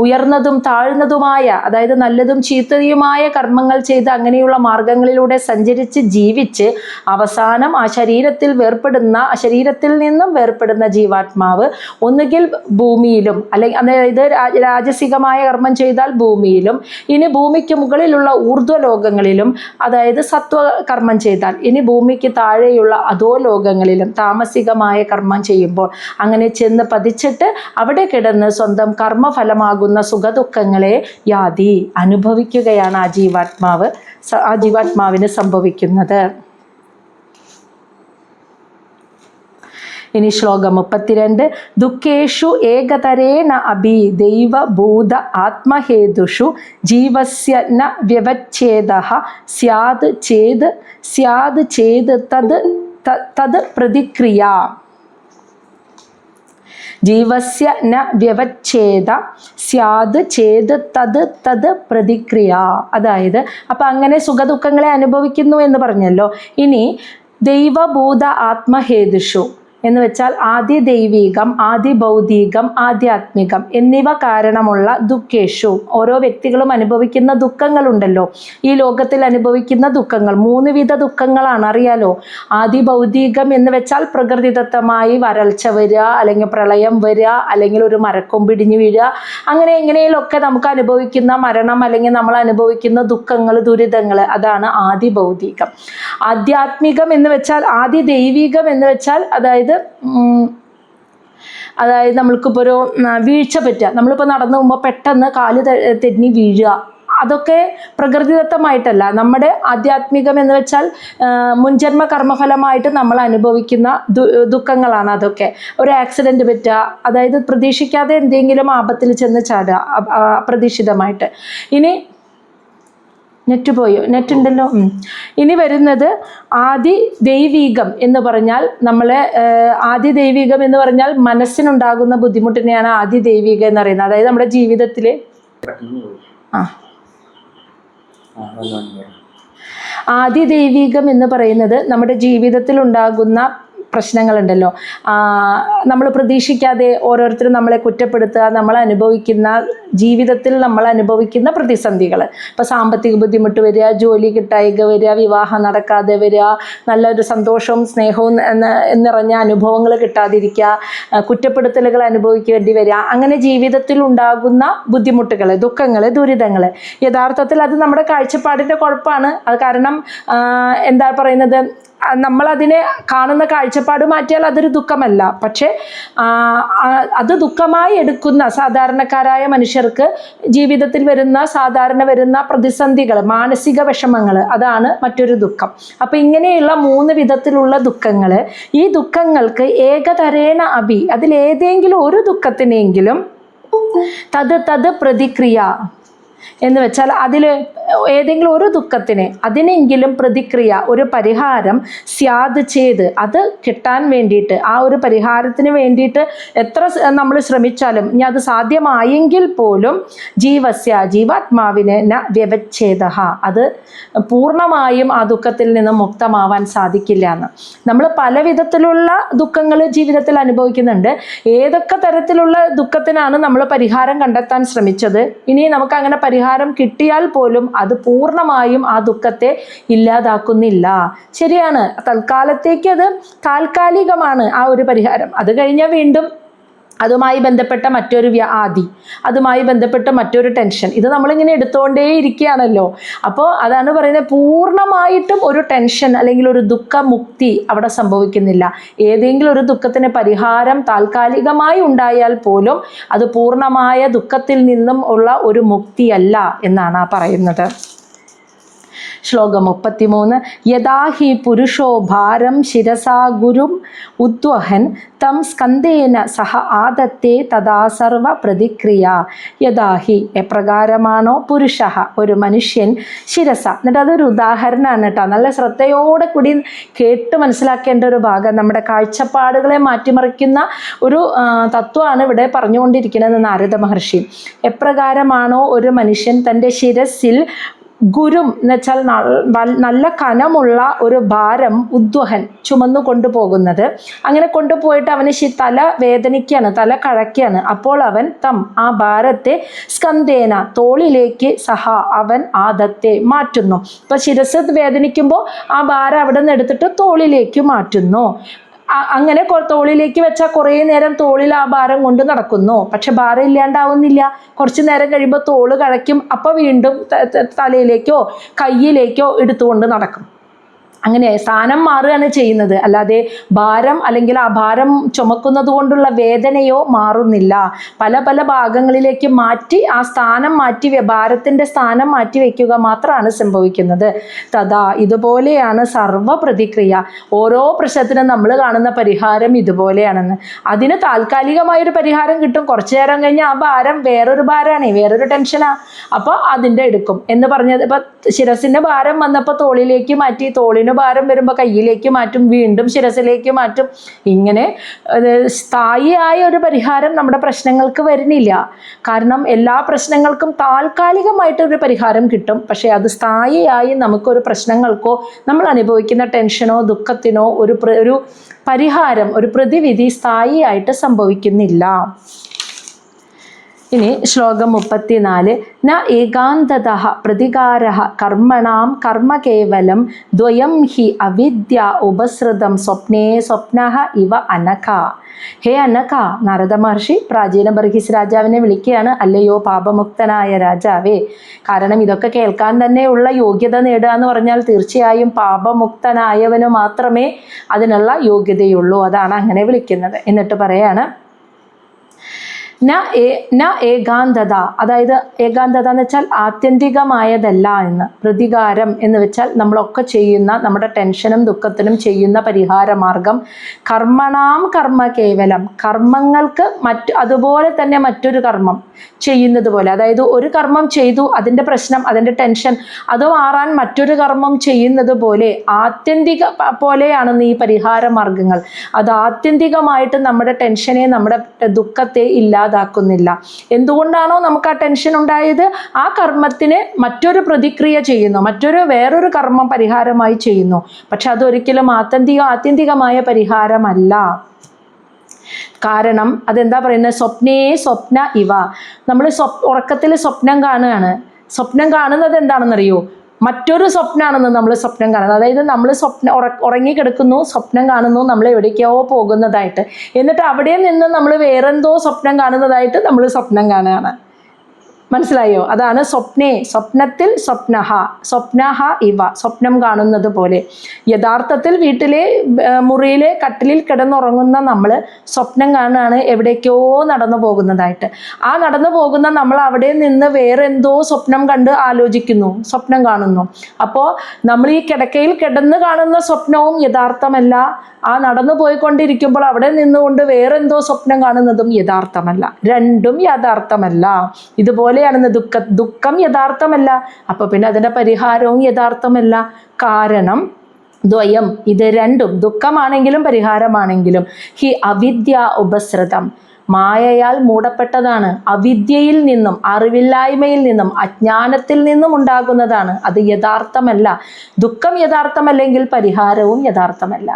ഉയർന്നതും താഴ്ന്നതുമായ അതായത് നല്ലതും ചീത്തയുമായ കർമ്മങ്ങൾ ചെയ്ത് അങ്ങനെയുള്ള മാർഗങ്ങളിലൂടെ സഞ്ചരിച്ച് ജീവിച്ച് അവസാനം ആ ശരീരത്തിൽ നിന്നും വേർപ്പെടുന്ന ജീവാത്മാവ് ഒന്നുകിൽ ഭൂമിയിലും അല്ലെങ്കിൽ അതായത് രാജസികമായ കർമ്മം ചെയ്താൽ ഭൂമിയിലും, ഇനി ഭൂമിക്ക് മുകളിലുള്ള ഊർധ്വലോകങ്ങളിലും അതായത് സത്വകർമ്മം ചെയ്താൽ ഇനി ഭൂമിക്ക് താഴെയുള്ള അധോലോകങ്ങളിലും താമസികമായ കർമ്മം ചെയ്യുമ്പോൾ അങ്ങനെ ചെന്ന് പതിച്ചിട്ട് അവിടെ കിടന്ന് സ്വന്തം കർമ്മഫലമാകുന്ന സുഖദുഃഖങ്ങളെ യാതി അനുഭവിക്കുകയാണ് ആ ജീവാത്മാവിന് സംഭവിക്കുന്നത്. ഇനി ശ്ലോകം 32. ദുഃഖേഷു ഏകതരേണ അഭി ദൈവഭൂത ആത്മഹേതുഷു ജീവസ്യ ന വ്യവച്ഛേദഃ സ്യാദ് ചേത് തത് പ്രതിക്രിയ. ജീവസ്യ ന വ്യവച്ഛേദ സ്യാദ് ചേത് തത് പ്രതിക്രിയ. അതായത് അപ്പം അങ്ങനെ സുഖദുഃഖങ്ങളെ അനുഭവിക്കുന്നു എന്ന് പറഞ്ഞല്ലോ. ഇനി ദൈവഭൂത ആത്മഹേതുഷു എന്ന് വെച്ചാൽ ആദി ദൈവീകം, ആദി ഭൗതികം, ആധ്യാത്മികം എന്നിവ കാരണമുള്ള ദുഃഖേഷു ഓരോ വ്യക്തികളും അനുഭവിക്കുന്ന ദുഃഖങ്ങളുണ്ടല്ലോ. ഈ ലോകത്തിൽ അനുഭവിക്കുന്ന ദുഃഖങ്ങൾ 3 വിധ ദുഃഖങ്ങളാണ്, അറിയാലോ. ആദി ഭൗതികം എന്ന് വെച്ചാൽ പ്രകൃതിദത്തമായി വരൾച്ച വരിക, അല്ലെങ്കിൽ പ്രളയം വരിക, അല്ലെങ്കിൽ ഒരു മരക്കൊമ്പിടിഞ്ഞു വീഴുക, അങ്ങനെ എങ്ങനെയൊക്കെ നമുക്ക് അനുഭവിക്കുന്ന മരണം അല്ലെങ്കിൽ നമ്മൾ അനുഭവിക്കുന്ന ദുഃഖങ്ങൾ, ദുരിതങ്ങൾ, അതാണ് ആദി ഭൗതികം. ആധ്യാത്മികം എന്ന് വെച്ചാൽ ആദി ദൈവികം എന്ന് വെച്ചാൽ അതായത് നമ്മൾക്കിപ്പോൾ ഒരു വീഴ്ച പറ്റുക, നമ്മളിപ്പോൾ നടന്നു പോകുമ്പോൾ പെട്ടെന്ന് കാല് തെന്നി വീഴുക, അതൊക്കെ പ്രകൃതിദത്തമായിട്ടല്ല. നമ്മുടെ ആധ്യാത്മികം എന്ന് വെച്ചാൽ മുൻജന്മ കർമ്മഫലമായിട്ട് നമ്മൾ അനുഭവിക്കുന്ന ദുഃഖങ്ങളാണ് അതൊക്കെ. ഒരു ആക്സിഡൻറ്റ് പറ്റുക, അതായത് പ്രതീക്ഷിക്കാതെ എന്തെങ്കിലും ആപത്തിൽ ചെന്ന് ചാടുക അപ്രതീക്ഷിതമായിട്ട്. ഇനി നെറ്റ് പോയോ? നെറ്റ് ഉണ്ടല്ലോ. ഇനി വരുന്നത് ആദി ദൈവീകം എന്ന് പറഞ്ഞാൽ ആദി ദൈവീകം എന്ന് പറഞ്ഞാൽ മനസ്സിനുണ്ടാകുന്ന ബുദ്ധിമുട്ടിനെയാണ് ആദി ദൈവീകം എന്ന് പറയുന്നത്. അതായത് നമ്മുടെ ജീവിതത്തിൽ ആദി ദൈവീകം എന്ന് പറയുന്നത് നമ്മുടെ ജീവിതത്തിൽ ഉണ്ടാകുന്ന പ്രശ്നങ്ങളുണ്ടല്ലോ, നമ്മൾ പ്രതീക്ഷിക്കാതെ ഓരോരുത്തരും നമ്മളെ കുറ്റപ്പെടുത്തുക, നമ്മൾ അനുഭവിക്കുന്ന ജീവിതത്തിൽ നമ്മൾ അനുഭവിക്കുന്ന പ്രതിസന്ധികൾ, ഇപ്പോൾ സാമ്പത്തിക ബുദ്ധിമുട്ട് വരിക, ജോലി കിട്ടായിക വരിക, വിവാഹം നടക്കാതെ വരിക, നല്ലൊരു സന്തോഷവും സ്നേഹവും നിറഞ്ഞ അനുഭവങ്ങൾ കിട്ടാതിരിക്കുക, കുറ്റപ്പെടുത്തലുകൾ അനുഭവിക്കേണ്ടി വരിക, അങ്ങനെ ജീവിതത്തിൽ ഉണ്ടാകുന്ന ബുദ്ധിമുട്ടുകൾ, ദുഃഖങ്ങൾ, ദുരിതങ്ങൾ, യഥാർത്ഥത്തിൽ അത് നമ്മുടെ കാഴ്ചപ്പാടിൻ്റെ കുഴപ്പമാണ്. അത് കാരണം എന്താ പറയുന്നത്, നമ്മളതിനെ കാണുന്ന കാഴ്ചപ്പാട് മാറ്റിയാൽ അതൊരു ദുഃഖമല്ല. പക്ഷേ അത് ദുഃഖമായി എടുക്കുന്ന സാധാരണക്കാരായ മനുഷ്യർക്ക് ജീവിതത്തിൽ വരുന്ന പ്രതിസന്ധികൾ, മാനസിക വിഷമങ്ങൾ, അതാണ് മറ്റൊരു ദുഃഖം. അപ്പം ഇങ്ങനെയുള്ള 3 വിധത്തിലുള്ള ദുഃഖങ്ങൾ, ഈ ദുഃഖങ്ങൾക്ക് ഏകതരേണ അഭി, അതിലേതെങ്കിലും ഒരു ദുഃഖത്തിനെങ്കിലും തത് പ്രതിക്രിയ എന്ന് വെച്ചാൽ അതിൽ ഏതെങ്കിലും ഒരു ദുഃഖത്തിന് അതിനെങ്കിലും പ്രതിക്രിയ, ഒരു പരിഹാരം സ്യാദ് ചെയ്ത്, അത് കിട്ടാൻ വേണ്ടിയിട്ട്, ആ ഒരു പരിഹാരത്തിന് വേണ്ടിയിട്ട് എത്ര നമ്മൾ ശ്രമിച്ചാലും ഇനി അത് സാധ്യമായെങ്കിൽ പോലും ജീവാത്മാവിന് ന വ്യവച്ഛേദ, അത് പൂർണ്ണമായും ആ ദുഃഖത്തിൽ നിന്ന് മുക്തമാവാൻ സാധിക്കില്ല എന്ന്. നമ്മൾ പല വിധത്തിലുള്ള ദുഃഖങ്ങൾ ജീവിതത്തിൽ അനുഭവിക്കുന്നുണ്ട്. ഏതൊക്കെ തരത്തിലുള്ള ദുഃഖത്തിനാണ് നമ്മൾ പരിഹാരം കണ്ടെത്താൻ ശ്രമിച്ചത്, ഇനി നമുക്ക് അങ്ങനെ പരിഹാരം കിട്ടിയാൽ പോലും അത് പൂർണ്ണമായും ആ ദുഃഖത്തെ ഇല്ലാതാക്കുന്നില്ല. ശരിയാണ്, തൽക്കാലത്തേക്ക് അത് താൽക്കാലികമാണ് ആ ഒരു പരിഹാരം. അത് കഴിഞ്ഞാൽ വീണ്ടും അതുമായി ബന്ധപ്പെട്ട മറ്റൊരു വ്യാധി, അതുമായി ബന്ധപ്പെട്ട മറ്റൊരു ടെൻഷൻ, ഇത് നമ്മളിങ്ങനെ എടുത്തുകൊണ്ടേ ഇരിക്കുകയാണല്ലോ. അപ്പോൾ അതാണ് പറയുന്നത്, പൂർണ്ണമായിട്ടും ഒരു ടെൻഷൻ അല്ലെങ്കിൽ ഒരു ദുഃഖമുക്തി അവിടെ സംഭവിക്കുന്നില്ല. ഏതെങ്കിലും ഒരു ദുഃഖത്തിന് പരിഹാരം താൽക്കാലികമായി ഉണ്ടായാൽ പോലും അത് പൂർണ്ണമായ ദുഃഖത്തിൽ നിന്നും ഉള്ള ഒരു മുക്തിയല്ല എന്നാണ് പറയുന്നത്. ശ്ലോകം 33. യഥാ ഹി പുരുഷോ ഭാരം ശിരസാ ഗുരും ഉദ്വഹൻ തം സ്കന്ദേന സഹ ആദത്തെ തഥാ സർവ പ്രതിക്രിയ. യഥാ ഹി, എപ്രകാരമാണോ പുരുഷ, ഒരു മനുഷ്യൻ, ശിരസ, എന്നിട്ട് അതൊരു ഉദാഹരണമാണ് കേട്ടോ, നല്ല ശ്രദ്ധയോടെ കൂടി കേട്ട് മനസ്സിലാക്കേണ്ട ഒരു ഭാഗം, നമ്മുടെ കാഴ്ചപ്പാടുകളെ മാറ്റിമറിക്കുന്ന ഒരു തത്വമാണ് ഇവിടെ പറഞ്ഞുകൊണ്ടിരിക്കുന്നത് നാരദ മഹർഷി. എപ്രകാരമാണോ ഒരു മനുഷ്യൻ തൻ്റെ ശിരസിൽ ഗുരും എന്ന് വെച്ചാൽ നല്ല കനമുള്ള ഒരു ഭാരം ഉദ്വഹൻ ചുമന്നു കൊണ്ടുപോകുന്നത്, അങ്ങനെ കൊണ്ടുപോയിട്ട് അവന് തല വേദനിക്കുകയാണ്, തല കഴക്കുകയാണ്. അപ്പോൾ അവൻ ആ ഭാരത്തെ സ്കന്ദേന, തോളിലേക്ക്, സഹ, അവൻ ആദത്തെ മാറ്റുന്നു. ഇപ്പം ശിരസ് വേദനിക്കുമ്പോൾ ആ ഭാരം അവിടെ നിന്ന് എടുത്തിട്ട് തോളിലേക്ക് മാറ്റുന്നു. അങ്ങനെ തോളിലേക്ക് വെച്ചാൽ കുറേ നേരം തോളിൽ ആ ഭാരം കൊണ്ട് നടക്കുന്നു. പക്ഷെ ഭാരം ഇല്ലാണ്ടാവുന്നില്ല. കുറച്ച് നേരം കഴിയുമ്പോൾ തോള് കഴയ്ക്കും. അപ്പോൾ വീണ്ടും തലയിലേക്കോ കയ്യിലേക്കോ എടുത്തുകൊണ്ട് നടക്കും. അങ്ങനെ സ്ഥാനം മാറുകയാണ് ചെയ്യുന്നത്, അല്ലാതെ ഭാരം അല്ലെങ്കിൽ ആ ഭാരം ചുമക്കുന്നത് കൊണ്ടുള്ള വേദനയോ മാറുന്നില്ല. പല പല ഭാഗങ്ങളിലേക്ക് മാറ്റി ആ സ്ഥാനം മാറ്റി, ഭാരത്തിൻ്റെ സ്ഥാനം മാറ്റി വയ്ക്കുക മാത്രമാണ് സംഭവിക്കുന്നത്. തഥാ, ഇതുപോലെയാണ് സർവ പ്രതിക്രിയ. ഓരോ പ്രശ്നത്തിനും നമ്മൾ കാണുന്ന പരിഹാരം ഇതുപോലെയാണെന്ന്. അതിന് താൽക്കാലികമായൊരു പരിഹാരം കിട്ടും, കുറച്ചു നേരം കഴിഞ്ഞാൽ ആ ഭാരം വേറൊരു ഭാരമാണ്, വേറൊരു ടെൻഷനാണ്, അപ്പോൾ അതിൻ്റെ എടുക്കും എന്ന് പറഞ്ഞത്. ഇപ്പം ശിരസിൻ്റെ ഭാരം വന്നപ്പോൾ തോളിലേക്ക് മാറ്റി, തോളിന് ഭാരം വരുമ്പോൾ കയ്യിലേക്ക് മാറ്റും, വീണ്ടും ശിരസിലേക്ക് മാറ്റും. ഇങ്ങനെ സ്ഥായിയായ ഒരു പരിഹാരം നമ്മുടെ പ്രശ്നങ്ങൾക്ക് വരുന്നില്ല. കാരണം എല്ലാ പ്രശ്നങ്ങൾക്കും താൽക്കാലികമായിട്ടൊരു പരിഹാരം കിട്ടും, പക്ഷേ അത് സ്ഥായിയായി നമുക്കൊരു പ്രശ്നങ്ങൾക്കോ നമ്മൾ അനുഭവിക്കുന്ന ടെൻഷനോ ദുഃഖത്തിനോ ഒരു പരിഹാരം, ഒരു പ്രതിവിധി സ്ഥായിയായിട്ട് സംഭവിക്കുന്നില്ല. ഇനി ശ്ലോകം 34. ന ഏകാന്തതഃ പ്രതികാരഃ കർമ്മണാം കർമ്മ കേവലം ദ്വയം ഹി അവിദ്യ ഉപസൃതം സ്വപ്നേ സ്വപ്നഃ ഇവ അനഘ. ഹേ അനഘ, നാരദ മഹർഷി പ്രാചീന ബർഹിസ് രാജാവിനെ വിളിക്കുകയാണ്. അല്ലയോ പാപമുക്തനായ രാജാവേ, കാരണം ഇതൊക്കെ കേൾക്കാൻ തന്നെയുള്ള യോഗ്യത നേടുക എന്ന് പറഞ്ഞാൽ തീർച്ചയായും പാപമുക്തനായവന് മാത്രമേ അതിനുള്ള യോഗ്യതയുള്ളൂ. അതാണ് അങ്ങനെ വിളിക്കുന്നത്. എന്നിട്ട് പറയാണ്, ന ഏകാന്തത, അതായത് ഏകാന്തത എന്ന് വെച്ചാൽ ആത്യന്തികമായതല്ല എന്ന്. പ്രതികാരം എന്ന് വെച്ചാൽ നമ്മളൊക്കെ ചെയ്യുന്ന, നമ്മുടെ ടെൻഷനും ദുഃഖത്തിനും ചെയ്യുന്ന പരിഹാര മാർഗം. കർമ്മണാം കർമ്മ കേവലം, കർമ്മങ്ങൾക്ക് അതുപോലെ തന്നെ മറ്റൊരു കർമ്മം ചെയ്യുന്നത് പോലെ, അതായത് ഒരു കർമ്മം ചെയ്തു അതിൻ്റെ പ്രശ്നം, അതിൻ്റെ ടെൻഷൻ അത് മാറാൻ മറ്റൊരു കർമ്മം ചെയ്യുന്നത് പോലെ ആത്യന്തിക പോലെയാണെന്ന് ഈ പരിഹാര മാർഗങ്ങൾ. അത് ആത്യന്തികമായിട്ട് നമ്മുടെ ടെൻഷനെ, നമ്മുടെ ദുഃഖത്തെ ഇല്ലാതെ ഇല്ലാതാക്കുന്നില്ല. എന്തുകൊണ്ടാണോ നമുക്ക് ആ ടെൻഷൻ ഉണ്ടായത്, ആ കർമ്മത്തിന് മറ്റൊരു പ്രതിക്രിയ ചെയ്യുന്നു, വേറൊരു കർമ്മം പരിഹാരമായി ചെയ്യുന്നു. പക്ഷെ അതൊരിക്കലും ആത്യന്തികമായ പരിഹാരമല്ല. കാരണം അതെന്താ പറയുന്നത്, സ്വപ്നേ സ്വപ്ന ഇവ. നമ്മൾ ഉറക്കത്തിൽ സ്വപ്നം കാണുകയാണ്. സ്വപ്നം കാണുന്നത് എന്താണെന്നറിയോ, മറ്റൊരു സ്വപ്നമാണെന്ന് നമ്മൾ സ്വപ്നം കാണുന്നത്. അതായത് നമ്മൾ ഉറങ്ങിക്കിടക്കുന്നു, സ്വപ്നം കാണുന്നു നമ്മൾ എവിടേക്കോ പോകുന്നതായിട്ട്. എന്നിട്ട് അവിടെ നിന്ന് നമ്മൾ വേറെന്തോ സ്വപ്നം കാണുന്നതായിട്ട് നമ്മൾ സ്വപ്നം കാണുകയാണ്. മനസ്സിലായോ? അതാണ് സ്വപ്നേ, സ്വപ്നത്തിൽ സ്വപ്നഹ ഇവ, സ്വപ്നം കാണുന്നത് പോലെ. യഥാർത്ഥത്തിൽ വീട്ടിലെ മുറിയിലെ കട്ടിലിൽ കിടന്നുറങ്ങുന്ന നമ്മൾ സ്വപ്നം കാണുകയാണ് എവിടേക്കോ നടന്നു പോകുന്നതായിട്ട്. ആ നടന്നു പോകുന്ന നമ്മൾ അവിടെ നിന്ന് വേറെ എന്തോ സ്വപ്നം കണ്ട് ആലോചിക്കുന്നു, സ്വപ്നം കാണുന്നു. അപ്പോൾ നമ്മൾ ഈ കിടക്കയിൽ കിടന്ന് കാണുന്ന സ്വപ്നവും യഥാർത്ഥമല്ല, ആ നടന്നു പോയിക്കൊണ്ടിരിക്കുമ്പോൾ അവിടെ നിന്നുകൊണ്ട് വേറെന്തോ സ്വപ്നം കാണുന്നതും യഥാർത്ഥമല്ല. രണ്ടും യഥാർത്ഥമല്ല. ഇതുപോലെയാണെന്ന് ദുഃഖം യഥാർത്ഥമല്ല. അപ്പോൾ പിന്നെ അതിൻ്റെ പരിഹാരവും യഥാർത്ഥമല്ല. കാരണം ദ്വയം, ഇത് രണ്ടും, ദുഃഖമാണെങ്കിലും പരിഹാരമാണെങ്കിലും, ഹി അവിദ്യ ഉപസൃതം, മായയാൽ മൂടപ്പെട്ടതാണ്. അവിദ്യയിൽ നിന്നും, അറിവില്ലായ്മയിൽ നിന്നും, അജ്ഞാനത്തിൽ നിന്നും ഉണ്ടാകുന്നതാണ്. അത് യഥാർത്ഥമല്ല. ദുഃഖം യഥാർത്ഥമല്ലെങ്കിൽ പരിഹാരവും യഥാർത്ഥമല്ല.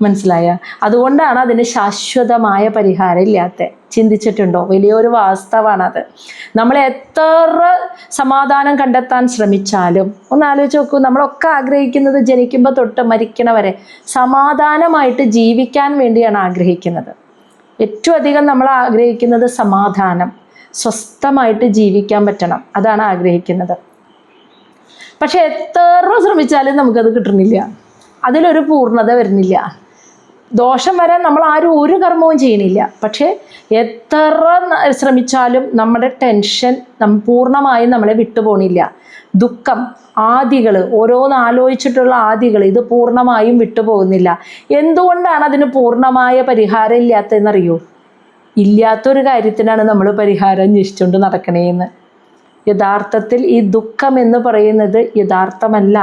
മനസ്സിലായ? അതുകൊണ്ടാണ് അതിന് ശാശ്വതമായ പരിഹാരം ഇല്ലാത്ത. ചിന്തിച്ചിട്ടുണ്ടോ? വലിയൊരു വാസ്തവാണത്. നമ്മൾ എത്ര സമാധാനം കണ്ടെത്താൻ ശ്രമിച്ചാലും, ഒന്ന് ആലോചിച്ച് നോക്കൂ, നമ്മളൊക്കെ ആഗ്രഹിക്കുന്നത് ജനിക്കുമ്പോൾ തൊട്ട് മരിക്കണ വരെ സമാധാനമായിട്ട് ജീവിക്കാൻ വേണ്ടിയാണ് ആഗ്രഹിക്കുന്നത്. ഏറ്റവും അധികം നമ്മൾ ആഗ്രഹിക്കുന്നത് സമാധാനം, സ്വസ്ഥമായിട്ട് ജീവിക്കാൻ പറ്റണം, അതാണ് ആഗ്രഹിക്കുന്നത്. പക്ഷെ എത്ര ശ്രമിച്ചാലും നമുക്കത് കിട്ടുന്നില്ല, അതിലൊരു പൂർണ്ണത വരുന്നില്ല. ദോഷം വരാൻ നമ്മൾ ആരും ഒരു കർമ്മവും ചെയ്യണില്ല. പക്ഷേ എത്ര ശ്രമിച്ചാലും നമ്മുടെ ടെൻഷൻ പൂർണ്ണമായും നമ്മളെ വിട്ടുപോണില്ല. ദുഃഖം, ആദികൾ, ഓരോന്ന് ആലോചിച്ചിട്ടുള്ള ആദികൾ, ഇത് പൂർണ്ണമായും വിട്ടുപോകുന്നില്ല. എന്തുകൊണ്ടാണ് അതിന് പൂർണ്ണമായ പരിഹാരം ഇല്ലാത്തതെന്നറിയോ? ഇല്ലാത്തൊരു കാര്യത്തിനാണ് നമ്മൾ പരിഹാരം അന്വേഷിച്ചുകൊണ്ട് നടക്കണേന്ന്. യഥാർത്ഥത്തിൽ ഈ ദുഃഖം എന്ന് പറയുന്നത് യഥാർത്ഥമല്ല.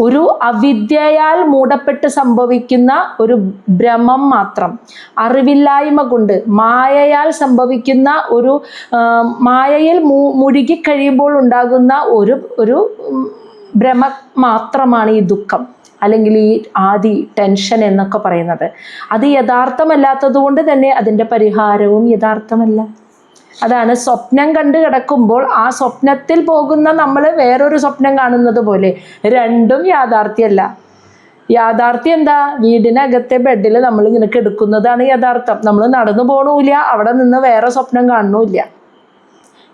ഒരു അവിദ്യയാൽ മൂടപ്പെട്ട് സംഭവിക്കുന്ന ഒരു ഭ്രമം മാത്രം, അറിവില്ലായ്മ കൊണ്ട് മായയാൽ സംഭവിക്കുന്ന ഒരു മായയിൽ മുഴുകിക്കഴിയുമ്പോൾ ഉണ്ടാകുന്ന ഒരു ഭ്രമം മാത്രമാണ് ഈ ദുഃഖം, അല്ലെങ്കിൽ ഈ ആദി, ടെൻഷൻ എന്നൊക്കെ പറയുന്നത്. അത് യഥാർത്ഥമല്ലാത്തത് കൊണ്ട് തന്നെ അതിൻ്റെ പരിഹാരവും യഥാർത്ഥമല്ല. അതാണ് സ്വപ്നം കണ്ട് കിടക്കുമ്പോൾ ആ സ്വപ്നത്തിൽ പോകുന്ന നമ്മൾ വേറൊരു സ്വപ്നം കാണുന്നത് പോലെ. രണ്ടും യാഥാർത്ഥ്യമല്ല. യാഥാർത്ഥ്യം എന്താ? വീടിനകത്തെ ബെഡിൽ നമ്മൾ ഇങ്ങനെ കിടക്കുന്നതാണ് യഥാർത്ഥം. നമ്മൾ നടന്നു പോകണമില്ല, അവിടെ നിന്ന് വേറെ സ്വപ്നം കാണുന്നില്ല.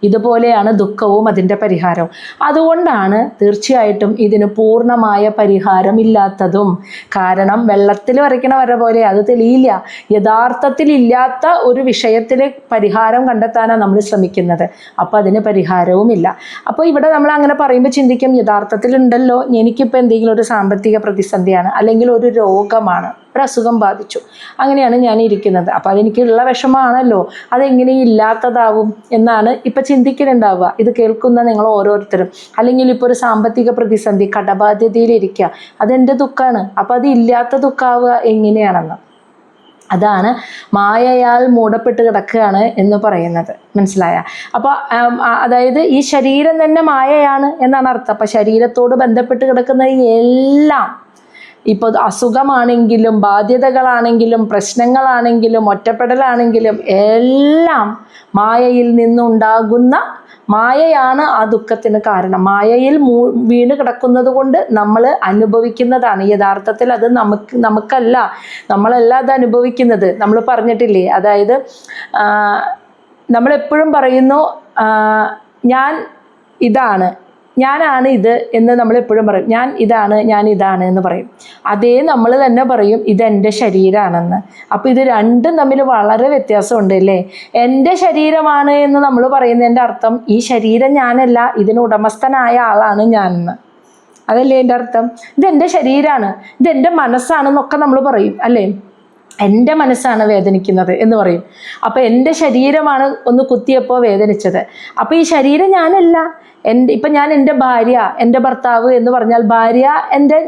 ഇതുപോലെയാണ് ദുഃഖവും അതിൻ്റെ പരിഹാരവും. അതുകൊണ്ടാണ് തീർച്ചയായിട്ടും ഇതിന് പൂർണ്ണമായ പരിഹാരം ഇല്ലാത്തതും. കാരണം വെള്ളത്തിൽ വരയ്ക്കണ വര പോലെ അത് തെളിയില്ല. യഥാർത്ഥത്തിൽ ഇല്ലാത്ത ഒരു വിഷയത്തിൽ പരിഹാരം കണ്ടെത്താനാണ് നമ്മൾ ശ്രമിക്കുന്നത്. അപ്പോൾ അതിന് പരിഹാരവുമില്ല. അപ്പോൾ ഇവിടെ നമ്മൾ അങ്ങനെ പറയുമ്പോൾ ചിന്തിക്കും, യഥാർത്ഥത്തിൽ ഉണ്ടല്ലോ, എനിക്കിപ്പോൾ എന്തെങ്കിലും ഒരു സാമ്പത്തിക പ്രതിസന്ധിയാണ്, അല്ലെങ്കിൽ ഒരു രോഗമാണ്, ഒരു അസുഖം ബാധിച്ചു, അങ്ങനെയാണ് ഞാൻ ഇരിക്കുന്നത്. അപ്പോൾ അതെനിക്കുള്ള വിഷമമാണല്ലോ, അതെങ്ങനെ ഇല്ലാത്തതാവും എന്നാണ് ഇപ്പം ചിന്തിക്കുന്നുണ്ടാവുക ഇത് കേൾക്കുന്ന നിങ്ങൾ ഓരോരുത്തരും. അല്ലെങ്കിൽ ഇപ്പോൾ ഒരു സാമ്പത്തിക പ്രതിസന്ധി, കടബാധ്യതയിലിരിക്കുക, അതെൻ്റെ ദുഃഖമാണ്. അപ്പോൾ അത് ഇല്ലാത്ത ദുഃഖമാവുക എങ്ങനെയാണെന്ന്. അതാണ് മായയാൽ മൂടപ്പെട്ട് കിടക്കുകയാണ് എന്ന് പറയുന്നത്. മനസ്സിലായ? അപ്പോൾ അതായത് ഈ ശരീരം തന്നെ മായയാണ് എന്നാണ് അർത്ഥം. അപ്പം ശരീരത്തോട് ബന്ധപ്പെട്ട് കിടക്കുന്ന എല്ലാം, ഇപ്പോൾ അസുഖമാണെങ്കിലും ബാധ്യതകളാണെങ്കിലും പ്രശ്നങ്ങളാണെങ്കിലും ഒറ്റപ്പെടലാണെങ്കിലും എല്ലാം മായയിൽ നിന്നുണ്ടാകുന്ന, മായയാണ് ആ ദുഃഖത്തിന് കാരണം. മായയിൽ വീണ് കിടക്കുന്നത് കൊണ്ട് നമ്മൾ അനുഭവിക്കുന്നതാണ്. യഥാർത്ഥത്തിൽ അത് നമുക്കല്ല, നമ്മളല്ല അത് അനുഭവിക്കുന്നത്. നമ്മൾ പറഞ്ഞിട്ടില്ലേ, അതായത് നമ്മളെപ്പോഴും പറയുന്നു ഞാൻ ഇതാണ്, ഞാനാണ് ഇത് എന്ന് നമ്മളെപ്പോഴും പറയും. ഞാൻ ഇതാണ് എന്ന് പറയും. അതേ നമ്മൾ തന്നെ പറയും ഇതെൻ്റെ ശരീരമാണെന്ന്. അപ്പോൾ ഇത് രണ്ടും തമ്മിൽ വളരെ വ്യത്യാസമുണ്ട് അല്ലേ? എൻ്റെ ശരീരമാണ് എന്ന് നമ്മൾ പറയുന്നതിൻ്റെ അർത്ഥം ഈ ശരീരം ഞാനല്ല, ഇതിന് ഉടമസ്ഥനായ ആളാണ് ഞാനെന്ന്. അതല്ലേ എൻ്റെ അർത്ഥം? ഇതെൻ്റെ ശരീരമാണ്, ഇതെൻ്റെ മനസ്സാണെന്നൊക്കെ നമ്മൾ പറയും അല്ലേ? എൻ്റെ മനസ്സാണ് വേദനിക്കുന്നത് എന്ന് പറയും. അപ്പോൾ എൻ്റെ ശരീരമാണ് ഒന്ന് കുത്തിയപ്പോൾ വേദനിച്ചത്. അപ്പോൾ ഈ ശരീരം ഞാനല്ല, ഇപ്പം ഞാൻ എൻ്റെ ഭാര്യ, എൻ്റെ ഭർത്താവ് എന്ന് പറഞ്ഞാൽ ഭാര്യ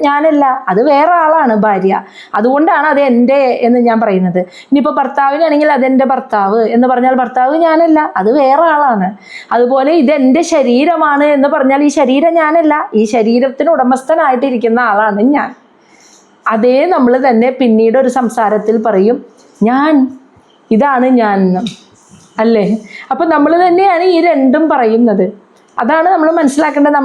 ഞാനല്ല, അത് വേറെ ആളാണ് ഭാര്യ. അതുകൊണ്ടാണ് അത് എൻ്റെ എന്ന് ഞാൻ പറയുന്നത്. ഇനിയിപ്പോൾ ഭർത്താവിനാണെങ്കിൽ അതെൻ്റെ ഭർത്താവ് എന്ന് പറഞ്ഞാൽ ഭർത്താവ് ഞാനല്ല, അത് വേറെ ആളാണ്. അതുപോലെ ഇതെൻ്റെ ശരീരമാണ് എന്ന് പറഞ്ഞാൽ ഈ ശരീരം ഞാനല്ല, ഈ ശരീരത്തിന് ഉടമസ്ഥനായിട്ടിരിക്കുന്ന ആളാണ് ഞാൻ. അതേ നമ്മൾ തന്നെ പിന്നീട് ഒരു സംസാരത്തിൽ പറയും ഞാൻ, ഇതാണ് ഞാൻ എന്ന്, അല്ലേ? അപ്പം നമ്മൾ തന്നെയാണ് ഈ രണ്ടും പറയുന്നത്. അതാണ് നമ്മൾ മനസ്സിലാക്കേണ്ടത്.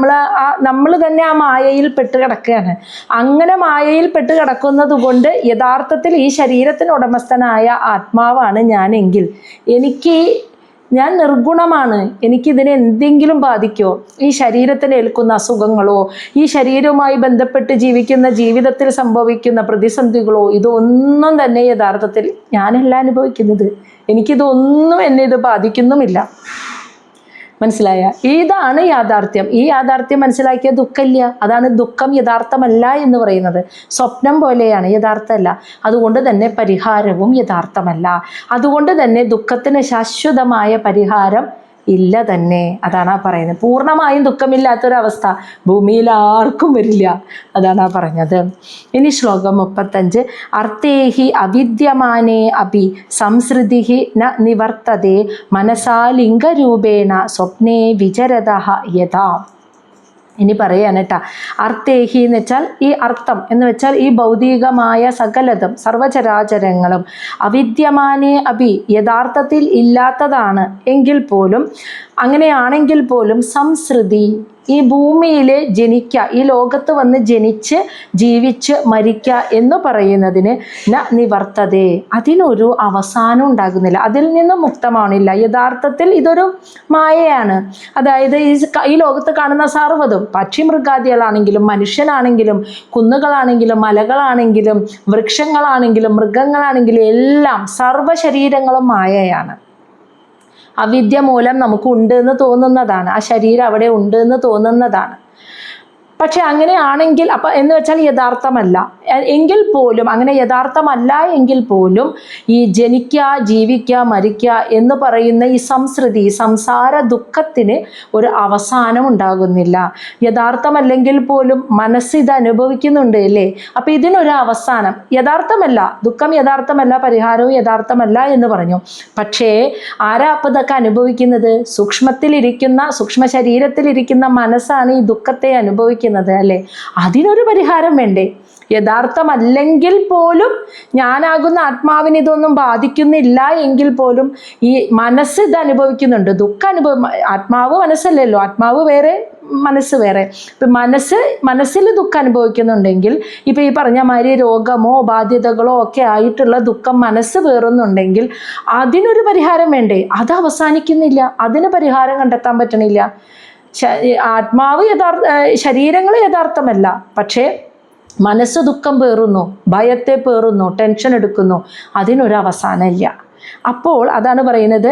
നമ്മൾ തന്നെ ആ മായയിൽ പെട്ട് കിടക്കുകയാണ്. അങ്ങനെ മായയിൽ പെട്ട് കിടക്കുന്നത് കൊണ്ട് യഥാർത്ഥത്തിൽ ഈ ശരീരത്തിന് ഉടമസ്ഥനായ ആത്മാവാണ് ഞാനെങ്കിൽ ഞാൻ നിർഗുണമാണ്. എനിക്കിതിനെ എന്തെങ്കിലും ബാധിക്കോ? ഈ ശരീരത്തിന് ഏൽക്കുന്ന അസുഖങ്ങളോ, ഈ ശരീരവുമായി ബന്ധപ്പെട്ട് ജീവിക്കുന്ന ജീവിതത്തിൽ സംഭവിക്കുന്ന പ്രതിസന്ധികളോ, ഇതൊന്നും തന്നെ യഥാർത്ഥത്തിൽ ഞാനല്ല അനുഭവിക്കുന്നത്. എനിക്കിതൊന്നും എന്നെ ഇത് ബാധിക്കുന്നുമില്ല. മനസ്സിലായ? ഇതാണ് യാഥാർത്ഥ്യം. ഈ യാഥാർത്ഥ്യം മനസ്സിലാക്കിയ ദുഃഖമില്ല. അതാണ് ദുഃഖം യഥാർത്ഥമല്ല എന്ന് പറയുന്നത്. സ്വപ്നം പോലെയാണ്, യഥാർത്ഥമല്ല. അതുകൊണ്ട് തന്നെ പരിഹാരവും യഥാർത്ഥമല്ല. അതുകൊണ്ട് തന്നെ ദുഃഖത്തിന് ശാശ്വതമായ പരിഹാരം ഇല്ല തന്നെ. അതാണ് ആ പറയുന്നത്. പൂർണ്ണമായും ദുഃഖമില്ലാത്തൊരവസ്ഥ ഭൂമിയിൽ ആർക്കും വരില്ല. അതാണ് ആ പറഞ്ഞത്. ഇനി ശ്ലോകം 35. അർത്ഥേഹി അവിദ്യമാനേ അപി സംസൃതിഹി ന നിവർത്തതേ മനസാ ലിംഗരൂപേണ സ്വപ്നേ വിചരതഃ യഥാ. ഇനി പറയാണ് കേട്ടോ. അർത്ഥേഹി എന്ന് വെച്ചാൽ ഈ അർത്ഥം എന്ന് വെച്ചാൽ ഈ ഭൗതികമായ സകലതും സർവചരാചരങ്ങളും അവിദ്യമാനേ അഭി യഥാർത്ഥത്തിൽ ഇല്ലാത്തതാണ് എങ്കിൽ പോലും, അങ്ങനെയാണെങ്കിൽ പോലും സംസൃതി ഈ ഭൂമിയിൽ ജനിക്കുക, ഈ ലോകത്ത് വന്ന് ജനിച്ച് ജീവിച്ച് മരിക്കുക എന്ന് പറയുന്നതിന് ന നിവർത്തതേ, അതിനൊരു അവസാനം ഉണ്ടാകുന്നില്ല, അതിൽ നിന്ന് മുക്തമാണില്ല. യഥാർത്ഥത്തിൽ ഇതൊരു മായയാണ്. അതായത് ഈ ലോകത്ത് കാണുന്ന സർവ്വതും, പക്ഷിമൃഗാദികളാണെങ്കിലും മനുഷ്യനാണെങ്കിലും കുന്നുകളാണെങ്കിലും മലകളാണെങ്കിലും വൃക്ഷങ്ങളാണെങ്കിലും മൃഗങ്ങളാണെങ്കിലും എല്ലാം സർവ്വശരീരങ്ങളും മായയാണ്. അവിദ്യ മൂലം നമുക്ക് ഉണ്ട് എന്ന് തോന്നുന്നതാണ്. ആ ശരീരം അവിടെ ഉണ്ട് എന്ന് തോന്നുന്നതാണ്. പക്ഷെ അങ്ങനെയാണെങ്കിൽ എന്ന് വെച്ചാൽ യഥാർത്ഥമല്ല എങ്കിൽ പോലും, അങ്ങനെ യഥാർത്ഥമല്ല എങ്കിൽ പോലും ഈ ജനിക്കുക ജീവിക്കുക മരിക്കുക എന്ന് പറയുന്ന ഈ സംസൃതി സംസാര ദുഃഖത്തിന് ഒരു അവസാനം ഉണ്ടാകുന്നില്ല. യഥാർത്ഥമല്ലെങ്കിൽ പോലും മനസ്സ് ഇത് അനുഭവിക്കുന്നുണ്ട് അല്ലേ? അപ്പം ഇതിനൊരു അവസാനം, യഥാർത്ഥമല്ല, ദുഃഖം യഥാർത്ഥമല്ല, പരിഹാരവും യഥാർത്ഥമല്ല എന്ന് പറഞ്ഞു. പക്ഷേ ആരാ അപ്പം ഇതൊക്കെ അനുഭവിക്കുന്നത്? സൂക്ഷ്മ ശരീരത്തിലിരിക്കുന്ന മനസ്സാണ് ഈ ദുഃഖത്തെ അനുഭവിക്കുന്നത് അല്ലേ? അതിനൊരു പരിഹാരം വേണ്ടേ? യഥാർത്ഥമല്ലെങ്കിൽ പോലും ഞാനാകുന്ന ആത്മാവിന് ഇതൊന്നും ബാധിക്കുന്നില്ല എങ്കിൽ പോലും ഈ മനസ്സ് ഇത് അനുഭവിക്കുന്നുണ്ട്. ആത്മാവ് മനസ്സല്ലല്ലോ, ആത്മാവ് വേറെ മനസ്സ് വേറെ. ഇപ്പം മനസ്സിൽ ദുഃഖം അനുഭവിക്കുന്നുണ്ടെങ്കിൽ, ഇപ്പം ഈ പറഞ്ഞ മാതിരി രോഗമോ ബാധ്യതകളോ ഒക്കെ ആയിട്ടുള്ള ദുഃഖം മനസ്സ് വേറുന്നുണ്ടെങ്കിൽ അതിനൊരു പരിഹാരം വേണ്ടേ? അത് അവസാനിക്കുന്നില്ല, അതിന് പരിഹാരം കണ്ടെത്താൻ പറ്റണില്ല. ആത്മാവ് ശരീരങ്ങൾ യഥാർത്ഥമല്ല, പക്ഷേ മനസ്സ് ദുഃഖം പേറുന്നു, ഭയത്തെ പേറുന്നു, ടെൻഷൻ എടുക്കുന്നു, അതിനൊരവസാനമില്ല. അപ്പോൾ അതാണ് പറയുന്നത്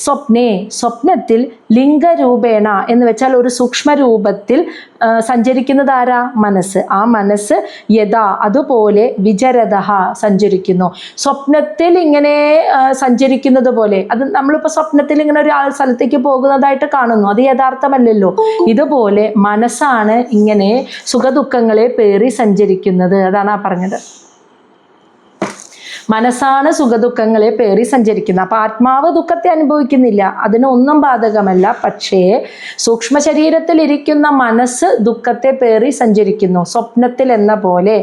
സ്വപ്നത്തിൽ ലിംഗരൂപേണ എന്ന് വെച്ചാൽ ഒരു സൂക്ഷ്മരൂപത്തിൽ സഞ്ചരിക്കുന്നത് ആരാ? മനസ്സ്. ആ മനസ്സ് യഥാ അതുപോലെ വിചരതഃ സഞ്ചരിക്കുന്നു. സ്വപ്നത്തിൽ ഇങ്ങനെ സഞ്ചരിക്കുന്നത് പോലെ, അത് നമ്മളിപ്പോൾ സ്വപ്നത്തിൽ ഇങ്ങനെ ഒരു സ്ഥലത്തേക്ക് പോകുന്നതായിട്ട് കാണുന്നു, അത് യഥാർത്ഥമല്ലല്ലോ. ഇതുപോലെ മനസ്സാണ് ഇങ്ങനെ സുഖദുഃഖങ്ങളെ പേറി സഞ്ചരിക്കുന്നത്. അതാണ് ആ പറഞ്ഞത്. മനസ്സാണ് സുഖദുഃഖങ്ങളെ പേറി സഞ്ചരിക്കുന്നത്. അപ്പം ആത്മാവ് ദുഃഖത്തെ അനുഭവിക്കുന്നില്ല, അതിനൊന്നും ബാധകമല്ല. പക്ഷേ സൂക്ഷ്മ ശരീരത്തിൽ ഇരിക്കുന്ന മനസ്സ് ദുഃഖത്തെ പേറി സഞ്ചരിക്കുന്നു സ്വപ്നത്തിൽ എന്ന പോലെ.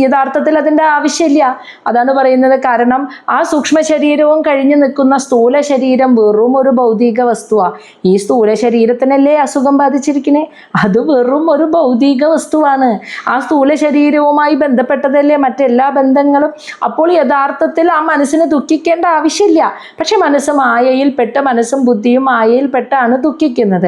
യഥാർത്ഥത്തിൽ അതിൻ്റെ ആവശ്യമില്ല. അതാണ് പറയുന്നത്. കാരണം ആ സൂക്ഷ്മ ശരീരവും കഴിഞ്ഞു നിൽക്കുന്ന സ്ഥൂല ശരീരം വെറും ഒരു ഭൗതിക വസ്തുവാണ്. ഈ സ്ഥൂല ശരീരത്തിനല്ലേ അസുഖം ബാധിച്ചിരിക്കണേ? അത് വെറും ഒരു ഭൗതിക വസ്തുവാണ്. ആ സ്ഥൂല ശരീരവുമായി ബന്ധപ്പെട്ടതല്ലേ മറ്റെല്ലാ ബന്ധങ്ങളും. അപ്പോൾ യഥാർത്ഥത്തിൽ ആ മനസ്സിന് ദുഃഖിക്കേണ്ട ആവശ്യമില്ല. പക്ഷെ മനസ്സും ബുദ്ധിയും മായയിൽപ്പെട്ടാണ് ദുഃഖിക്കുന്നത്.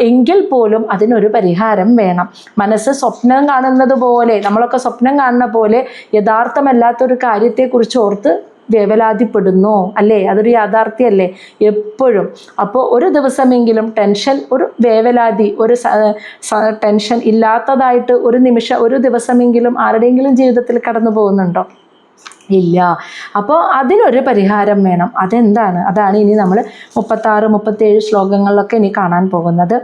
എങ്കിൽ പോലും അതിനൊരു പരിഹാരം വേണം. മനസ്സ് സ്വപ്നം കാണുന്നത് പോലെ, നമ്മളൊക്കെ സ്വപ്നം കാണുന്ന പോലെ യഥാർത്ഥമല്ലാത്തൊരു കാര്യത്തെക്കുറിച്ച് ഓർത്ത് വേവലാതിപ്പെടുന്നു അല്ലേ? അതൊരു യാഥാർത്ഥ്യമല്ലേ എപ്പോഴും. അപ്പോൾ ഒരു ദിവസമെങ്കിലും ഒരു വേവലാതി, ഒരു ടെൻഷൻ ഇല്ലാത്തതായിട്ട് ഒരു ദിവസമെങ്കിലും ആരുടെയെങ്കിലും ജീവിതത്തിൽ കടന്നു പോകുന്നുണ്ടോ? ഇല്ല. അപ്പോൾ അതിനൊരു പരിഹാരം വേണം. അതെന്താണ്? അതാണ് ഇനി നമ്മൾ 36-37 ശ്ലോകങ്ങളിലൊക്കെ ഇനി കാണാൻ പോകുന്നത്.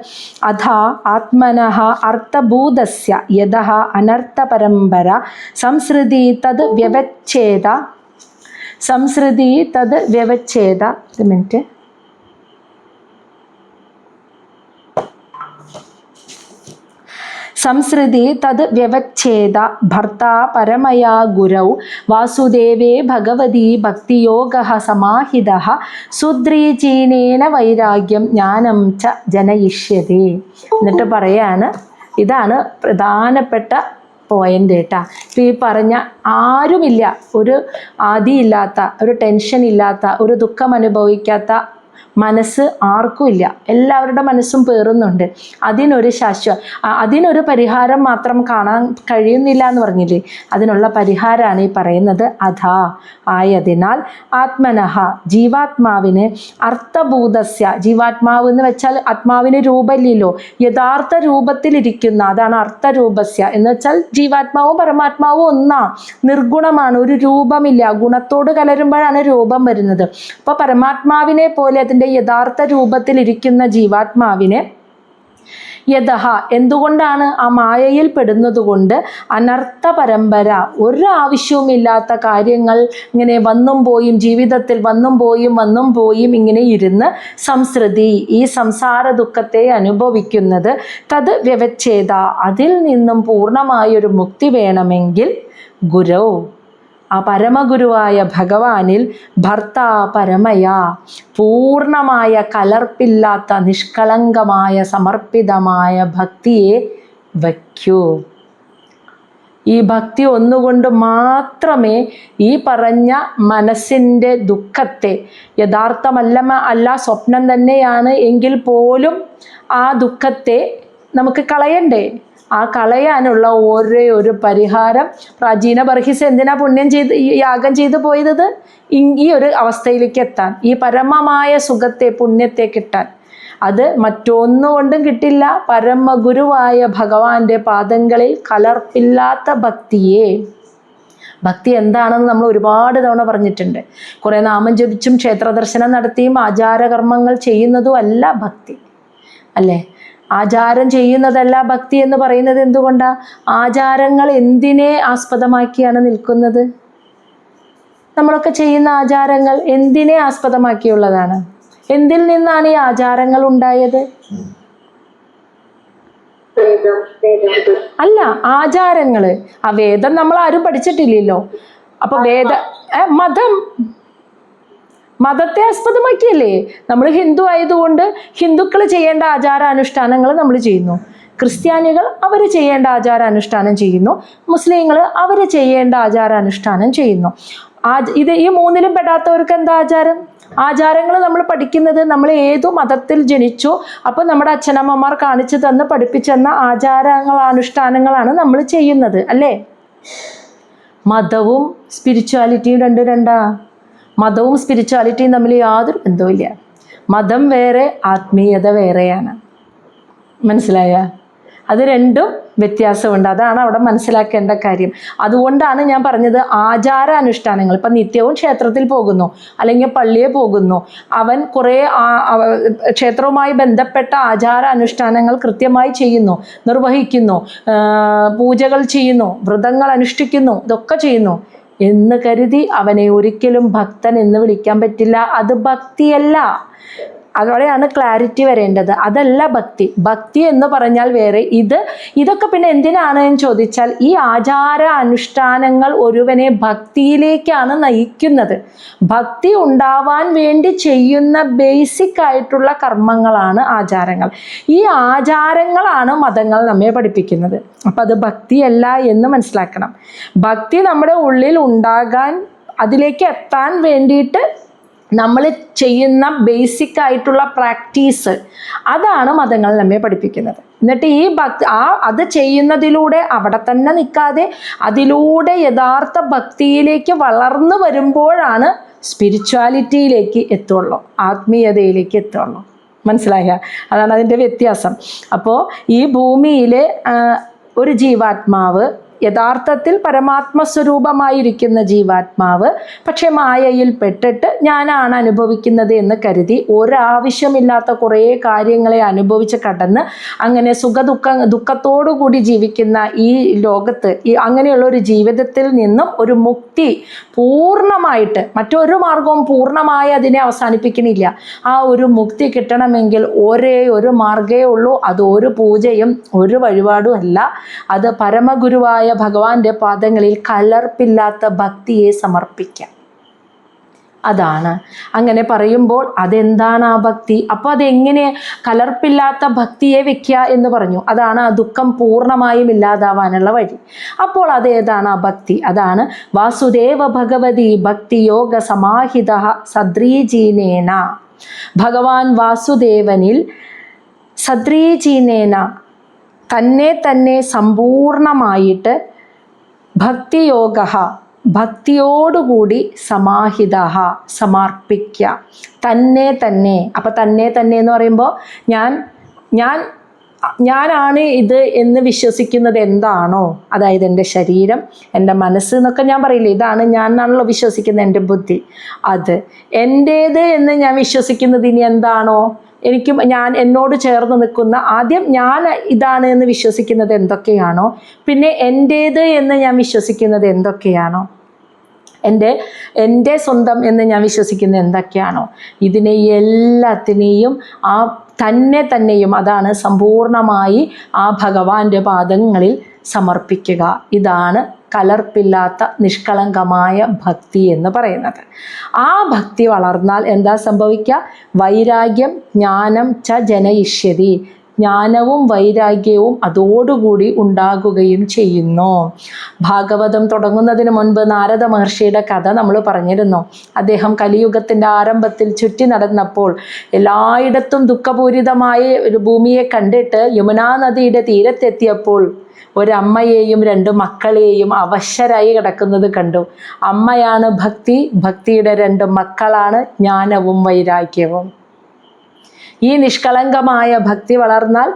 അഥാ ആത്മനഃ അർത്ഥഭൂതസ്യ യതഃ അനർത്ഥ പരമ്പര സംസൃതി തത് വ്യവച്ഛേദ ഒരു മിനിറ്റ്. സംസൃതി തത് വ്യവച്ഛേദ ഭർത്താ പരമയാ ഗുരൗ വാസുദേവേ ഭഗവതി ഭക്തിയോഗഃ സമാഹിതഃ സുദ്രീചീനേന വൈരാഗ്യം ജ്ഞാനം ച ജനയിഷ്യതേ. എന്നിട്ട് പറയാണ്, ഇതാണ് പ്രധാനപ്പെട്ട പോയിന്റ് കേട്ടാ. ഇപ്പം ഈ പറഞ്ഞ ആരുമില്ല, ഒരു ആദിയില്ലാത്ത, ഒരു ടെൻഷൻ ഇല്ലാത്ത, ഒരു ദുഃഖം അനുഭവിക്കാത്ത മനസ്സ് ആർക്കുമില്ല. എല്ലാവരുടെ മനസ്സും പേറുന്നുണ്ട്. അതിനൊരു പരിഹാരം മാത്രം കാണാൻ കഴിയുന്നില്ല എന്ന് പറഞ്ഞില്ലേ, അതിനുള്ള പരിഹാരമാണ് ഈ പറയുന്നത്. അഥാ ആയതിനാൽ ആത്മനഃ ജീവാത്മാവിന് അർത്ഥഭൂതസ്യ, ജീവാത്മാവ് എന്ന് വെച്ചാൽ ആത്മാവിന് രൂപമില്ലല്ലോ, യഥാർത്ഥ രൂപത്തിലിരിക്കുന്ന, അതാണ് അർത്ഥരൂപസ്യ എന്ന് വെച്ചാൽ ജീവാത്മാവും പരമാത്മാവും ഒന്നാ, നിർഗുണമാണ്, ഒരു രൂപമില്ല. ഗുണത്തോട് കലരുമ്പോഴാണ് രൂപം വരുന്നത്. അപ്പോൾ പരമാത്മാവിനെ പോലെ അതിൻ്റെ യഥാർത്ഥ രൂപത്തിലിരിക്കുന്ന ജീവാത്മാവിനെ യതഃ എന്തുകൊണ്ടാണ് ആ മായയിൽ പെടുന്നത് കൊണ്ട് അനർത്ഥ പരമ്പര, ഒരാവശ്യവുമില്ലാത്ത കാര്യങ്ങൾ ഇങ്ങനെ വന്നും പോയും, ജീവിതത്തിൽ വന്നും പോയും ഇങ്ങനെ ഇരുന്ന് സംസൃതി, ഈ സംസാര ദുഃഖത്തെ അനുഭവിക്കുന്നത്, തത് വ്യവച്ഛേദ, അതിൽ നിന്നും പൂർണ്ണമായൊരു മുക്തി വേണമെങ്കിൽ ഗുരോ, ആ പരമഗുരുവായ ഭഗവാനിൽ ഭർത്താ പരമയാ, പൂർണ്ണമായ കലർപ്പില്ലാത്ത നിഷ്കളങ്കമായ സമർപ്പിതമായ ഭക്തിയെ വയ്ക്കൂ. ഈ ഭക്തി ഒന്നുകൊണ്ട് മാത്രമേ ഈ പറഞ്ഞ മനസ്സിൻ്റെ ദുഃഖത്തെ, യഥാർത്ഥമല്ല സ്വപ്നം തന്നെയാണ് എങ്കിൽ പോലും ആ ദുഃഖത്തെ നമുക്ക് കളയണ്ടേ? ആ കളയാനുള്ള ഒരേ ഒരു പരിഹാരം, പ്രാചീന ബർഹിസ് എന്തിനാ യാഗം ചെയ്ത് പോയത്? ഈ ഒരു അവസ്ഥയിലേക്ക് എത്താൻ, ഈ പരമമായ സുഖത്തെ, പുണ്യത്തെ കിട്ടാൻ. അത് മറ്റൊന്നുകൊണ്ടും കിട്ടില്ല. പരമഗുരുവായ ഭഗവാന്റെ പാദങ്ങളിൽ കലർപ്പില്ലാത്ത ഭക്തിയെ. ഭക്തി എന്താണെന്ന് നമ്മൾ ഒരുപാട് തവണ പറഞ്ഞിട്ടുണ്ട്. കുറേ നാമം ജപിച്ചും ക്ഷേത്ര ദർശനം നടത്തിയും ആചാരകർമ്മങ്ങൾ ചെയ്യുന്നതും അല്ല ഭക്തി, അല്ലേ? ആചാരം ചെയ്യുന്നതല്ല ഭക്തി എന്ന് പറയുന്നത് എന്തുകൊണ്ടാണ്? ആചാരങ്ങൾ എന്തിനെ ആസ്പദമാക്കിയാണ് നിൽക്കുന്നത്? നമ്മളൊക്കെ ചെയ്യുന്ന ആചാരങ്ങൾ എന്തിനെ ആസ്പദമാക്കിയുള്ളതാണ്? എന്തിൽ നിന്നാണ് ഈ ആചാരങ്ങൾ ഉണ്ടായത്? അല്ല, ആചാരങ്ങള്, ആ വേദം നമ്മൾ ആരും പഠിച്ചിട്ടില്ലല്ലോ. അപ്പൊ മതത്തെ ആസ്പദമാക്കിയല്ലേ. നമ്മൾ ഹിന്ദു ആയതുകൊണ്ട് ഹിന്ദുക്കൾ ചെയ്യേണ്ട ആചാരാനുഷ്ഠാനങ്ങൾ നമ്മൾ ചെയ്യുന്നു, ക്രിസ്ത്യാനികൾ അവർ ചെയ്യേണ്ട ആചാരാനുഷ്ഠാനം ചെയ്യുന്നു, മുസ്ലിങ്ങൾ അവർ ചെയ്യേണ്ട ആചാരാനുഷ്ഠാനം ചെയ്യുന്നു. ഈ മൂന്നിലും പെടാത്തവർക്ക് എന്താ ആചാരം? ആചാരങ്ങൾ നമ്മൾ പഠിക്കുന്നത് നമ്മൾ ഏതു മതത്തിൽ ജനിച്ചോ അപ്പോൾ നമ്മുടെ അച്ഛനമ്മമാർ കാണിച്ചു തന്ന് പഠിപ്പിച്ചെന്ന അനുഷ്ഠാനങ്ങളാണ് നമ്മൾ ചെയ്യുന്നത്, അല്ലേ? മതവും സ്പിരിച്വാലിറ്റിയും രണ്ടാ. മതവും സ്പിരിച്വാലിറ്റിയും തമ്മിൽ യാതൊരു ബന്ധവുമില്ല. മതം വേറെ, ആത്മീയത വേറെയാണ്. മനസ്സിലായ? അത് രണ്ടും വ്യത്യാസമുണ്ട്. അതാണ് അവിടെ മനസ്സിലാക്കേണ്ട കാര്യം. അതുകൊണ്ടാണ് ഞാൻ പറഞ്ഞത് ആചാരാനുഷ്ഠാനങ്ങൾ. ഇപ്പം നിത്യവും ക്ഷേത്രത്തിൽ പോകുന്നു, അല്ലെങ്കിൽ പള്ളിയെ പോകുന്നു, അവൻ കുറേ ക്ഷേത്രവുമായി ബന്ധപ്പെട്ട ആചാരാനുഷ്ഠാനങ്ങൾ കൃത്യമായി ചെയ്യുന്നു, നിർവഹിക്കുന്നു, പൂജകൾ ചെയ്യുന്നു, വ്രതങ്ങൾ അനുഷ്ഠിക്കുന്നു, ഇതൊക്കെ ചെയ്യുന്നു എന്ന് കരുതി അവനെ ഒരിക്കലും ഭക്തൻ എന്ന് വിളിക്കാൻ പറ്റില്ല. അത് ഭക്തിയല്ല. അതോടെയാണ് ക്ലാരിറ്റി വരേണ്ടത്. അതല്ല ഭക്തി. ഭക്തി എന്ന് പറഞ്ഞാൽ വേറെ. ഇതൊക്കെ പിന്നെ എന്തിനാണ് എന്ന് ചോദിച്ചാൽ, ഈ ആചാര അനുഷ്ഠാനങ്ങൾ ഒരുവനെ ഭക്തിയിലേക്കാണ് നയിക്കുന്നത്. ഭക്തി ഉണ്ടാവാൻ വേണ്ടി ചെയ്യുന്ന ബേസിക് ആയിട്ടുള്ള കർമ്മങ്ങളാണ് ആചാരങ്ങൾ. ഈ ആചാരങ്ങളാണ് മതങ്ങൾ നമ്മെ പഠിപ്പിക്കുന്നത്. അപ്പം അത് ഭക്തിയല്ല എന്ന് മനസ്സിലാക്കണം. ഭക്തി നമ്മുടെ ഉള്ളിൽ ഉണ്ടാകാൻ, അതിലേക്ക് എത്താൻ വേണ്ടിയിട്ട് നമ്മൾ ചെയ്യുന്ന ബേസിക് ആയിട്ടുള്ള പ്രാക്ടീസ്, അതാണ് മതങ്ങൾ നമ്മെ പഠിപ്പിക്കുന്നത്. എന്നിട്ട് ഈ അത് ചെയ്യുന്നതിലൂടെ അവിടെ തന്നെ നിൽക്കാതെ അതിലൂടെ യഥാർത്ഥ ഭക്തിയിലേക്ക് വളർന്നു വരുമ്പോഴാണ് സ്പിരിച്വാലിറ്റിയിലേക്ക് എത്തുള്ളൂ, ആത്മീയതയിലേക്ക് എത്തുള്ളൂ. മനസ്സിലായ? അതാണ് അതിൻ്റെ വ്യത്യാസം. അപ്പോൾ ഈ ഭൂമിയിലെ ഒരു ജീവാത്മാവ് യഥാർത്ഥത്തിൽ പരമാത്മസ്വരൂപമായിരിക്കുന്ന ജീവാത്മാവ് പക്ഷെ മായയിൽ പെട്ടിട്ട് ഞാനാണ് അനുഭവിക്കുന്നത് എന്ന് കരുതി ഒരാവശ്യമില്ലാത്ത കുറേ കാര്യങ്ങളെ അനുഭവിച്ച് കടന്ന് അങ്ങനെ ദുഃഖത്തോടു കൂടി ജീവിക്കുന്ന ഈ ലോകത്ത് അങ്ങനെയുള്ള ഒരു ജീവിതത്തിൽ നിന്നും ഒരു മുക്തി പൂർണ്ണമായിട്ട്, മറ്റൊരു മാർഗവും പൂർണ്ണമായി അതിനെ അവസാനിപ്പിക്കണില്ല. ആ ഒരു മുക്തി കിട്ടണമെങ്കിൽ ഒരേ ഒരു മാർഗ്ഗമേ ഉള്ളൂ. അത് ഒരു പൂജയും ഒരു വഴിപാടും അല്ല. അത് പരമഗുരുവായ ഭഗവാന്റെ പാദങ്ങളിൽ കലർപ്പില്ലാത്ത ഭക്തിയെ സമർപ്പിക്കാം. അതാണ്. അങ്ങനെ പറയുമ്പോൾ അതെന്താണ് ആ ഭക്തി? അപ്പോൾ അതെങ്ങനെ കലർപ്പില്ലാത്ത ഭക്തിയെ വെക്കുക എന്ന് പറഞ്ഞു. അതാണ് ആ ദുഃഖം പൂർണ്ണമായും ഇല്ലാതാവാനുള്ള വഴി. അപ്പോൾ അതേതാണ് ആ ഭക്തി? അതാണ് വാസുദേവ ഭഗവതി ഭക്തി യോഗ സമാഹിത സദ്രീജീനേന. ഭഗവാൻ വാസുദേവനിൽ സദ്രീജീനേന തന്നെ സമ്പൂർണമായിട്ട് ഭക്തിയോഗ ഭക്തിയോടുകൂടി സമാഹിത സമർപ്പിക്കുക. തന്നെ. അപ്പം തന്നെ എന്ന് പറയുമ്പോൾ ഞാനാണ് ഇത് എന്ന് വിശ്വസിക്കുന്നത് എന്താണോ, അതായത് എൻ്റെ ശരീരം, എൻ്റെ മനസ്സ് എന്നൊക്കെ ഞാൻ പറയില്ലേ, ഇതാണ് ഞാൻ എന്നാണല്ലോ വിശ്വസിക്കുന്നത്, എൻ്റെ ബുദ്ധി. അത് എൻ്റേത് എന്ന് ഞാൻ വിശ്വസിക്കുന്നത് ഇനി എന്താണോ, എന്നോട് ചേർന്ന് നിൽക്കുന്ന, ആദ്യം ഞാൻ ഇതാണ് എന്ന് വിശ്വസിക്കുന്നത് എന്തൊക്കെയാണോ, പിന്നെ എൻ്റേത് എന്ന് ഞാൻ വിശ്വസിക്കുന്നത് എന്തൊക്കെയാണോ, എൻ്റെ സ്വന്തം എന്ന് ഞാൻ വിശ്വസിക്കുന്നത് എന്തൊക്കെയാണോ, ഇതിനെ എല്ലാത്തിനെയും ആ തന്നെയും അതാണ് സമ്പൂർണമായി ആ ഭഗവാന്റെ പാദങ്ങളിൽ സമർപ്പിക്കുക. ഇതാണ് കലർപ്പില്ലാത്ത നിഷ്കളങ്കമായ ഭക്തി എന്ന് പറയുന്നത്. ആ ഭക്തി വളർന്നാൽ എന്താ സംഭവിക്കുക? വൈരാഗ്യം ജ്ഞാനം ച ജനയിഷ്യതി. ജ്ഞാനവും വൈരാഗ്യവും അതോടുകൂടി ഉണ്ടാകുകയും ചെയ്യുന്നു. ഭാഗവതം തുടങ്ങുന്നതിന് മുൻപ് നാരദ മഹർഷിയുടെ കഥ നമ്മൾ പറഞ്ഞിരുന്നു. അദ്ദേഹം കലിയുഗത്തിൻ്റെ ആരംഭത്തിൽ ചുറ്റി നടന്നപ്പോൾ എല്ലായിടത്തും ദുഃഖപൂരിതമായ ഒരു ഭൂമിയെ കണ്ടിട്ട് യമുനാ നദിയുടെ തീരത്തെത്തിയപ്പോൾ ഒരമ്മയെയും 2 മക്കളെയും അവശരായി കിടക്കുന്നത് കണ്ടു. അമ്മയാണ് ഭക്തി, ഭക്തിയുടെ 2 മക്കളാണ് ജ്ഞാനവും വൈരാഗ്യവും. ഈ നിഷ്കളങ്കമായ ഭക്തി വളർന്നാൽ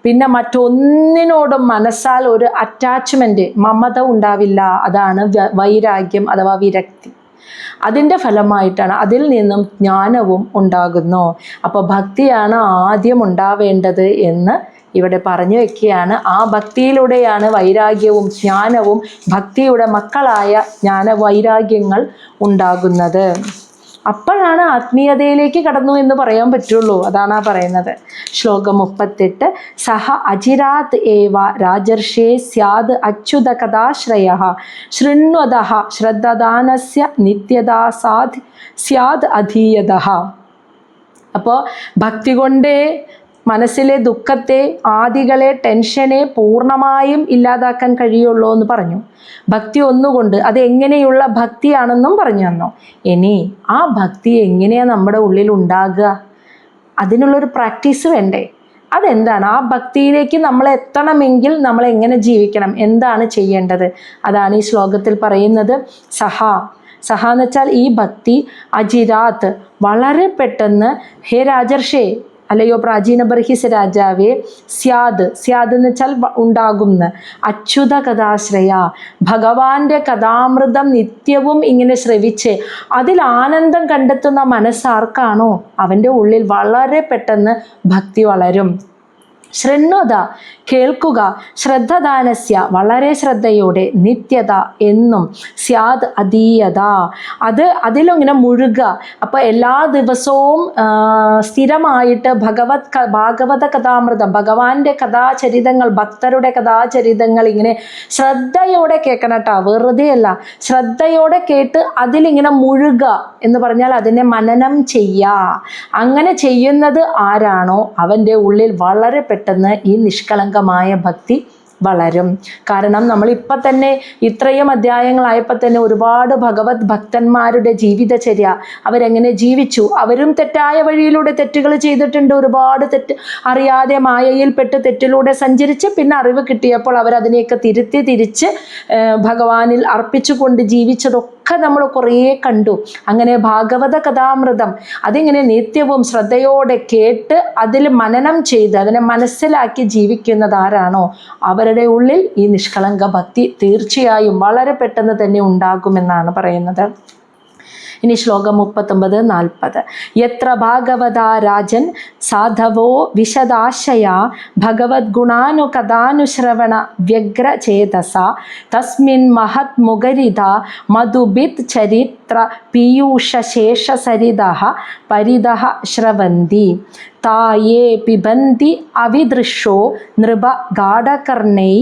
പിന്നെ മറ്റൊന്നിനോടും മനസ്സാൽ ഒരു അറ്റാച്ച്മെൻറ്റ്, മമത ഉണ്ടാവില്ല. അതാണ് വൈരാഗ്യം അഥവാ വിരക്തി. അതിൻ്റെ ഫലമായിട്ടാണ് അതിൽ നിന്നും ജ്ഞാനവും ഉണ്ടാകുന്നു. അപ്പോൾ ഭക്തിയാണ് ആദ്യം ഉണ്ടാവേണ്ടത് എന്ന് ഇവിടെ പറഞ്ഞു വെക്കുകയാണ്. ആ ഭക്തിയിലൂടെയാണ് വൈരാഗ്യവും ജ്ഞാനവും ഭക്തിയുടെ മക്കളായ വൈരാഗ്യങ്ങൾ ഉണ്ടാകുന്നത്. അപ്പോഴാണ് ആത്മീയതയിലേക്ക് കടന്നു എന്ന് പറയാൻ പറ്റുള്ളൂ. അതാണ് പറയുന്നത്. ശ്ലോകം 38. സഹ അചിരാത് ഏവ രാജർഷേ സ്യാദ് അച്യുത കഥാശ്രയ ശൃണ്വത ശ്രദ്ധദാനസ്യ നിത്യതാ സ്യാദ് അധീയത. അപ്പോൾ ഭക്തി കൊണ്ടേ മനസ്സിലെ ദുഃഖത്തെ, ആദികളെ, ടെൻഷനെ പൂർണ്ണമായും ഇല്ലാതാക്കാൻ കഴിയുള്ളൂ എന്ന് പറഞ്ഞു. ഭക്തി ഒന്നുകൊണ്ട് അത് എങ്ങനെയുള്ള ഭക്തിയാണെന്നും പറഞ്ഞു തന്നു. ഇനി ആ ഭക്തി എങ്ങനെയാണ് നമ്മുടെ ഉള്ളിൽ ഉണ്ടാകുക? അതിനുള്ളൊരു പ്രാക്ടീസ് വേണ്ടേ? അതെന്താണ്? ആ ഭക്തിയിലേക്ക് നമ്മൾ എത്തണമെങ്കിൽ നമ്മൾ എങ്ങനെ ജീവിക്കണം, എന്താണ് ചെയ്യേണ്ടത്? അതാണ് ഈ ശ്ലോകത്തിൽ പറയുന്നത്. സഹ എന്ന് വെച്ചാൽ ഈ ഭക്തി അജിരാത്ത് വളരെ പെട്ടെന്ന്, ഹേ രാജർഷേ, അല്ലയോ പ്രാചീന ബർഹിസ് രാജാവേ, സ്യാദ് എന്ന് വെച്ചാൽ ഉണ്ടാകുന്ന, അച്യുത കഥാശ്രയ ഭഗവാന്റെ കഥാമൃതം നിത്യവും ഇങ്ങനെ ശ്രവിച്ച് അതിൽ ആനന്ദം കണ്ടെത്തുന്ന മനസ്സാർക്കാണോ അവൻ്റെ ഉള്ളിൽ വളരെ പെട്ടെന്ന് ഭക്തി വളരും. ശൃണ്വത കേൾക്കുക, ശ്രദ്ധദാനസ്യ വളരെ ശ്രദ്ധയോടെ, നിത്യത എന്നും, സ്യാദ് അധീയത അതിലിങ്ങനെ മുഴുകുക. അപ്പോൾ എല്ലാ ദിവസവും സ്ഥിരമായിട്ട് ഭാഗവത കഥാമൃതം, ഭഗവാന്റെ കഥാചരിതങ്ങൾ, ഭക്തരുടെ കഥാചരിതങ്ങൾ ഇങ്ങനെ ശ്രദ്ധയോടെ കേൾക്കണം കേട്ടോ, വെറുതെ അല്ല, ശ്രദ്ധയോടെ കേട്ട് അതിലിങ്ങനെ മുഴുകുക എന്ന് പറഞ്ഞാൽ അതിനെ മനനം ചെയ്യുക. അങ്ങനെ ചെയ്യുന്നത് ആരാണോ അവൻ്റെ ഉള്ളിൽ വളരെ പെട്ടെന്ന് ഈ നിഷ്കളങ്കമായ ഭക്തി വളരും. കാരണം നമ്മളിപ്പോൾ തന്നെ ഇത്രയും അധ്യായങ്ങളായപ്പോൾ തന്നെ ഒരുപാട് ഭഗവത് ഭക്തന്മാരുടെ ജീവിതചര്യ, അവരെങ്ങനെ ജീവിച്ചു, അവരും തെറ്റായ വഴിയിലൂടെ തെറ്റുകൾ ചെയ്തിട്ടുണ്ട്. ഒരുപാട് അറിയാതെ മായയിൽപ്പെട്ട് തെറ്റിലൂടെ സഞ്ചരിച്ച് പിന്നെ അറിവ് കിട്ടിയപ്പോൾ അവരതിനെയൊക്കെ തിരിച്ച് ഭഗവാനിൽ അർപ്പിച്ചുകൊണ്ട് ജീവിച്ചതൊക്കെ ഒക്കെ നമ്മൾ കുറേ കണ്ടു. അങ്ങനെ ഭാഗവത കഥാമൃതം അതിങ്ങനെ നിത്യവും ശ്രദ്ധയോടെ കേട്ട് അതിൽ മനനം ചെയ്ത് അതിനെ മനസ്സിലാക്കി ജീവിക്കുന്നത് ആരാണോ അവരുടെ ഉള്ളിൽ ഈ നിഷ്കളങ്ക ഭക്തി തീർച്ചയായും വളരെ പെട്ടെന്ന് തന്നെ ഉണ്ടാകുമെന്നാണ് പറയുന്നത്. ഇനി ശ്ലോകം 39-40. യത്ര ഭാഗവതാ രാജൻ സാധവോ വിശദാശയ ഭഗവദ്ഗുണാനുകഥാനുശ്രവണ വ്യഗ്രചേതസ തസ്മിൻ മഹത് മുഖരിത മധുബിത് ചരിത്ര പീയൂഷശേഷസരിതഃ പരിതഃ ശ്രവന്തി തായേ പിബന്തി അവിദൃശോ നൃപ ഗാഢകർണൈ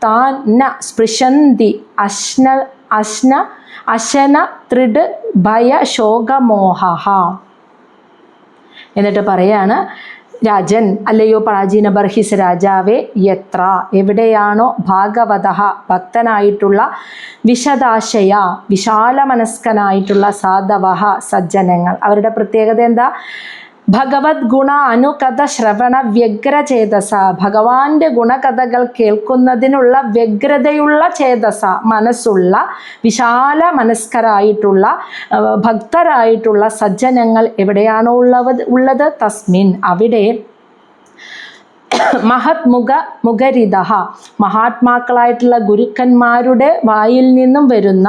താൻ ന സ്പൃശന്തി അശന ത്രിഡ് ഭയ ശോകമോഹ. എന്നിട്ട് പറയാണ്, രാജൻ അല്ലയോ പ്രാചീന ബർഹിസ് രാജാവേ, യത്ര എവിടെയാണോ ഭാഗവത ഭക്തനായിട്ടുള്ള വിശദാശയ വിശാല മനസ്കനായിട്ടുള്ള സാധവ സജ്ജനങ്ങൾ, അവരുടെ പ്രത്യേകത എന്താ? ഭഗവത് ഗുണ അനുകഥ ശ്രവണ വ്യഗ്രചേതസ, ഭഗവാന്റെ ഗുണകഥകൾ കേൾക്കുന്നതിനുള്ള വ്യഗ്രതയുള്ള ചേതസ മനസ്സുള്ള വിശാല മനസ്കരായിട്ടുള്ള ഭക്തരായിട്ടുള്ള സജ്ജനങ്ങൾ എവിടെയാണോ ഉള്ളത് തസ്മിൻ അവിടെ മഹത് മുഖരിത മഹാത്മാക്കളായിട്ടുള്ള ഗുരുക്കന്മാരുടെ വായിൽ നിന്നും വരുന്ന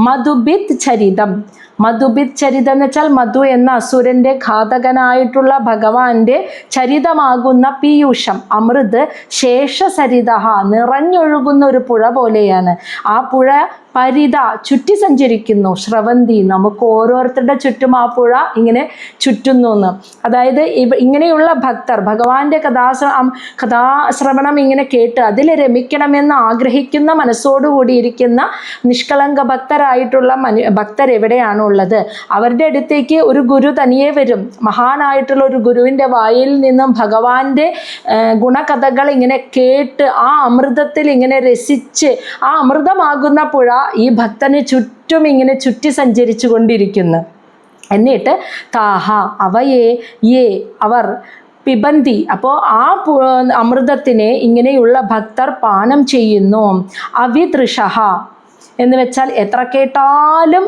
മധുബിത് ചരിതം. മധുബിത് ചരിതം എന്ന് വെച്ചാൽ മധു എന്ന അസുരൻ്റെ ഘാതകനായിട്ടുള്ള ഭഗവാന്റെ ചരിതമാകുന്ന പീയൂഷം അമൃത് ശേഷസരിത നിറഞ്ഞൊഴുകുന്ന ഒരു പുഴ പോലെയാണ്. ആ പുഴ പരിത ചുറ്റി സഞ്ചരിക്കുന്നു. ശ്രവന്തി നമുക്ക് ഓരോരുത്തരുടെ ചുറ്റും ആ പുഴ ഇങ്ങനെ ചുറ്റുന്നു എന്ന്. അതായത് ഇങ്ങനെയുള്ള ഭക്തർ ഭഗവാന്റെ കഥാശ്രവണം ഇങ്ങനെ കേട്ട് അതിൽ രമിക്കണമെന്ന് ആഗ്രഹിക്കുന്ന മനസ്സോടുകൂടിയിരിക്കുന്ന നിഷ്കളങ്ക ഭക്തരായിട്ടുള്ള ഭക്തരെവിടെയാണോ ഉള്ളത് അവരുടെ അടുത്തേക്ക് ഒരു ഗുരു തനിയെ വരും. മഹാനായിട്ടുള്ള ഒരു ഗുരുവിൻ്റെ വായിൽ നിന്നും ഭഗവാന്റെ ഗുണകഥകൾ ഇങ്ങനെ കേട്ട് ആ അമൃതത്തിൽ ഇങ്ങനെ രസിച്ച് ആ അമൃതമാകുന്ന പുഴ ഈ ഭക്തന് ചുറ്റും ഇങ്ങനെ ചുറ്റി സഞ്ചരിച്ചു കൊണ്ടിരിക്കുന്നു. എന്നിട്ട് താഹ അവയെ അവർ പിബന്തി, അപ്പോൾ ആ അമൃതത്തിനെ ഇങ്ങനെയുള്ള ഭക്തർ പാനം ചെയ്യുന്നു. അവിദൃശഃ എന്ന് വെച്ചാൽ എത്ര കേട്ടാലും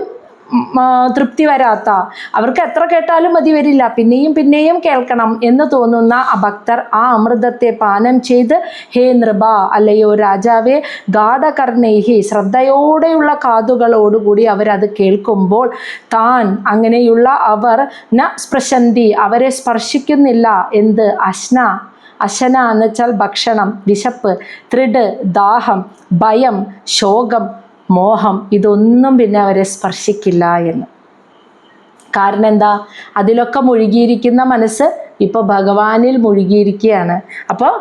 തൃപ്തി വരാത്ത, അവർക്ക് എത്ര കേട്ടാലും മതി വരില്ല, പിന്നെയും പിന്നെയും കേൾക്കണം എന്ന് തോന്നുന്ന ആ ഭക്തർ ആ അമൃതത്തെ പാനം ചെയ്ത് ഹേ നൃപ അല്ലയോ രാജാവേ ഗാഢകർണൈഹി ശ്രദ്ധയോടെയുള്ള കാതുകളോടുകൂടി അവരത് കേൾക്കുമ്പോൾ താൻ അങ്ങനെയുള്ള അവർ ന സ്പൃശന്തി അവരെ സ്പർശിക്കുന്നില്ല. എന്ത്? അശന എന്ന് വെച്ചാൽ ഭക്ഷണം, വിശപ്പ്, ത്രിഡ് ദാഹം, ഭയം, ശോകം, മോഹം ഇതൊന്നും പിന്നെ അവരെ സ്പർശിക്കില്ല എന്ന്. കാരണം എന്താ? അതിലൊക്കെ മുഴുകിയിരിക്കുന്ന മനസ്സ് ഇപ്പോൾ ഭഗവാനിൽ മുഴുകിയിരിക്കുകയാണ്. അപ്പോൾ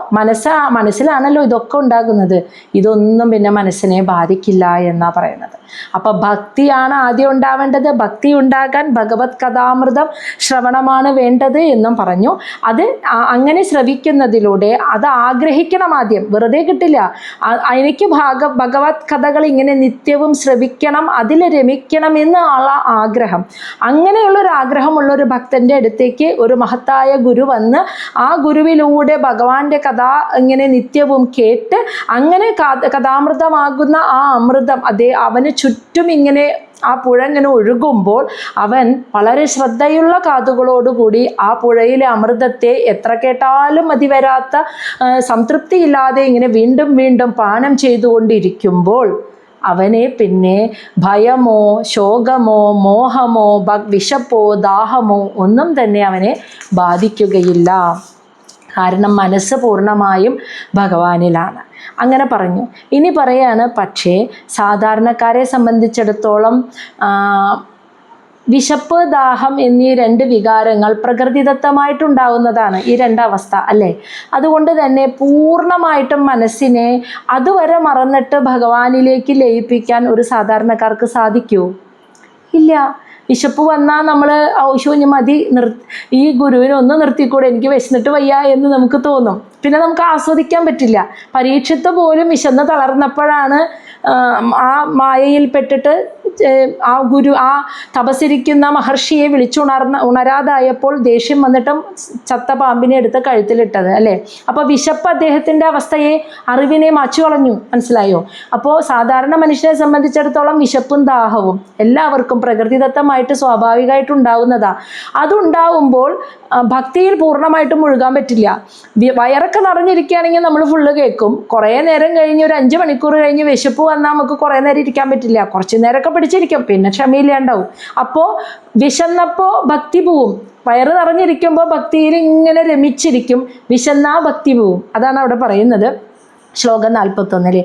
മനസ്സിലാണല്ലോ ഇതൊക്കെ ഉണ്ടാകുന്നത്. ഇതൊന്നും പിന്നെ മനസ്സിനെ ബാധിക്കില്ല എന്നാണ് പറയുന്നത്. അപ്പോൾ ഭക്തിയാണ് ആദ്യം ഉണ്ടാവേണ്ടത്. ഭക്തി ഉണ്ടാകാൻ ഭഗവത് കഥാമൃതം ശ്രവണമാണ് വേണ്ടത് എന്നും പറഞ്ഞു. അത് അങ്ങനെ ശ്രവിക്കുന്നതിലൂടെ അത് ആഗ്രഹിക്കണം ആദ്യം, വെറുതെ കിട്ടില്ല. എനിക്ക് ഭഗവത് കഥകൾ ഇങ്ങനെ നിത്യവും ശ്രവിക്കണം, അതിൽ രമിക്കണം എന്നുള്ള ആഗ്രഹം, അങ്ങനെയുള്ളൊരു ആഗ്രഹമുള്ളൊരു ഭക്തൻ്റെ അടുത്തേക്ക് ഒരു മഹത്തായ ഗുരു വന്ന് ആ ഗുരുവിലൂടെ ഭഗവാന്റെ കഥ ഇങ്ങനെ നിത്യവും കേട്ട് അങ്ങനെ കഥാമൃതമാകുന്ന ആ അമൃതം അവന് ചുറ്റും ഇങ്ങനെ ആ പുഴ ഇങ്ങനെ ഒഴുകുമ്പോൾ അവൻ വളരെ ശ്രദ്ധയുള്ള കാതുകളോടുകൂടി ആ പുഴയിലെ അമൃതത്തെ എത്ര കേട്ടാലും മതി വരാത്ത സംതൃപ്തിയില്ലാതെ ഇങ്ങനെ വീണ്ടും വീണ്ടും പാനം ചെയ്തുകൊണ്ടിരിക്കുമ്പോൾ അവനെ പിന്നെ ഭയമോ ശോകമോ മോഹമോ വിശപ്പോ ദാഹമോ ഒന്നും തന്നെ അവനെ ബാധിക്കുകയില്ല. കാരണം മനസ്സ് പൂർണ്ണമായും ഭഗവാനിലാണ്. അങ്ങനെ പറഞ്ഞു. ഇനി പറയാണ്, പക്ഷേ സാധാരണക്കാരെ സംബന്ധിച്ചിടത്തോളം വിശപ്പ് ദാഹം എന്നീ രണ്ട് വികാരങ്ങൾ പ്രകൃതിദത്തമായിട്ടുണ്ടാവുന്നതാണ് ഈ രണ്ടവസ്ഥ അല്ലേ. അതുകൊണ്ട് തന്നെ പൂർണ്ണമായിട്ടും മനസ്സിനെ അതുവരെ മറന്നിട്ട് ഭഗവാനിലേക്ക് ലയിപ്പിക്കാൻ ഒരു സാധാരണക്കാർക്ക് സാധിക്കുമോ? ഇല്ല. വിശപ്പ് വന്നാൽ നമ്മൾ ഔഷധം മതി ഈ ഗുരുവിനൊന്ന് നിർത്തിക്കൂടെ, എനിക്ക് വിശന്നിട്ട് വയ്യ എന്ന് നമുക്ക് തോന്നും. പിന്നെ നമുക്ക് ആസ്വദിക്കാൻ പറ്റില്ല. പരീക്ഷത്ത് പോലും വിശന്ന് തളർന്നപ്പോഴാണ് ആ മായയിൽപ്പെട്ടിട്ട് ആ ഗുരു ആ തപസ്സിരിക്കുന്ന മഹർഷിയെ ഉണരാതായപ്പോൾ ദേഷ്യം വന്നിട്ടും ചത്ത പാമ്പിനെ എടുത്ത് കഴുത്തിലിട്ടത് അല്ലേ. അപ്പോൾ വിശപ്പ് അദ്ദേഹത്തിൻ്റെ അവസ്ഥയെ, അറിവിനെ മാച്ചു കളഞ്ഞു. മനസ്സിലായോ? അപ്പോൾ സാധാരണ മനുഷ്യനെ സംബന്ധിച്ചിടത്തോളം വിശപ്പും ദാഹവും എല്ലാവർക്കും പ്രകൃതിദത്തമായിട്ട് സ്വാഭാവികമായിട്ട് ഉണ്ടാവുന്നതാണ്. അതുണ്ടാവുമ്പോൾ ഭക്തിയിൽ പൂർണ്ണമായിട്ടും മുഴുകാൻ പറ്റില്ല. വയറൊക്കെ നിറഞ്ഞിരിക്കുകയാണെങ്കിൽ നമ്മൾ ഫുള്ള് കേൾക്കും. കുറേ നേരം കഴിഞ്ഞ് ഒരു 5 മണിക്കൂർ കഴിഞ്ഞ് വിശപ്പ് വന്നാൽ നമുക്ക് കുറേ നേരം ഇരിക്കാൻ പറ്റില്ല. കുറച്ച് നേരമൊക്കെ പിടിച്ചിരിക്കും, പിന്നെ ക്ഷമയില്ലാണ്ടാവും. അപ്പോൾ വിശന്നപ്പോൾ ഭക്തി പോവും. വയറ് നിറഞ്ഞിരിക്കുമ്പോൾ ഭക്തിയിൽ ഇങ്ങനെ രമിച്ചിരിക്കും, വിശന്നാ ഭക്തി പോവും. അതാണ് അവിടെ പറയുന്നത്. ശ്ലോകം 41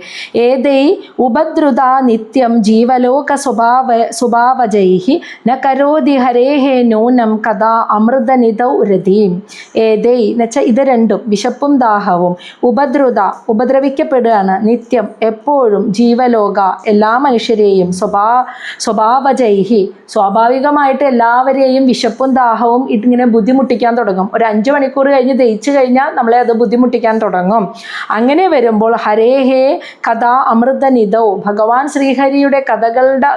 ഏതൈ ഉപദ്രുത നിത്യം ജീവലോക സ്വഭാവജൈഹി ന കരോതി ഹരേഹേ നൂനം കഥാ അമൃതനിധൗ രതീം. ഏതൈ എന്നുവെച്ചാൽ ഇത് രണ്ടും, വിശപ്പും ദാഹവും, ഉപദ്രുത ഉപദ്രവിക്കപ്പെടുകയാണ്, നിത്യം എപ്പോഴും, ജീവലോക എല്ലാ മനുഷ്യരെയും, സ്വഭാവജൈഹി സ്വാഭാവികമായിട്ട് എല്ലാവരെയും വിശപ്പും ദാഹവും ഇങ്ങനെ ബുദ്ധിമുട്ടിക്കാൻ തുടങ്ങും. ഒരു 5 മണിക്കൂർ കഴിഞ്ഞ് ദഹിച്ചു കഴിഞ്ഞാൽ നമ്മളെ അത് ബുദ്ധിമുട്ടിക്കാൻ തുടങ്ങും. അങ്ങനെ വരുമ്പോൾ ഹരേഹേ കഥാ അമൃതനിധൗ, ഭഗവാൻ ശ്രീഹരിയുടെ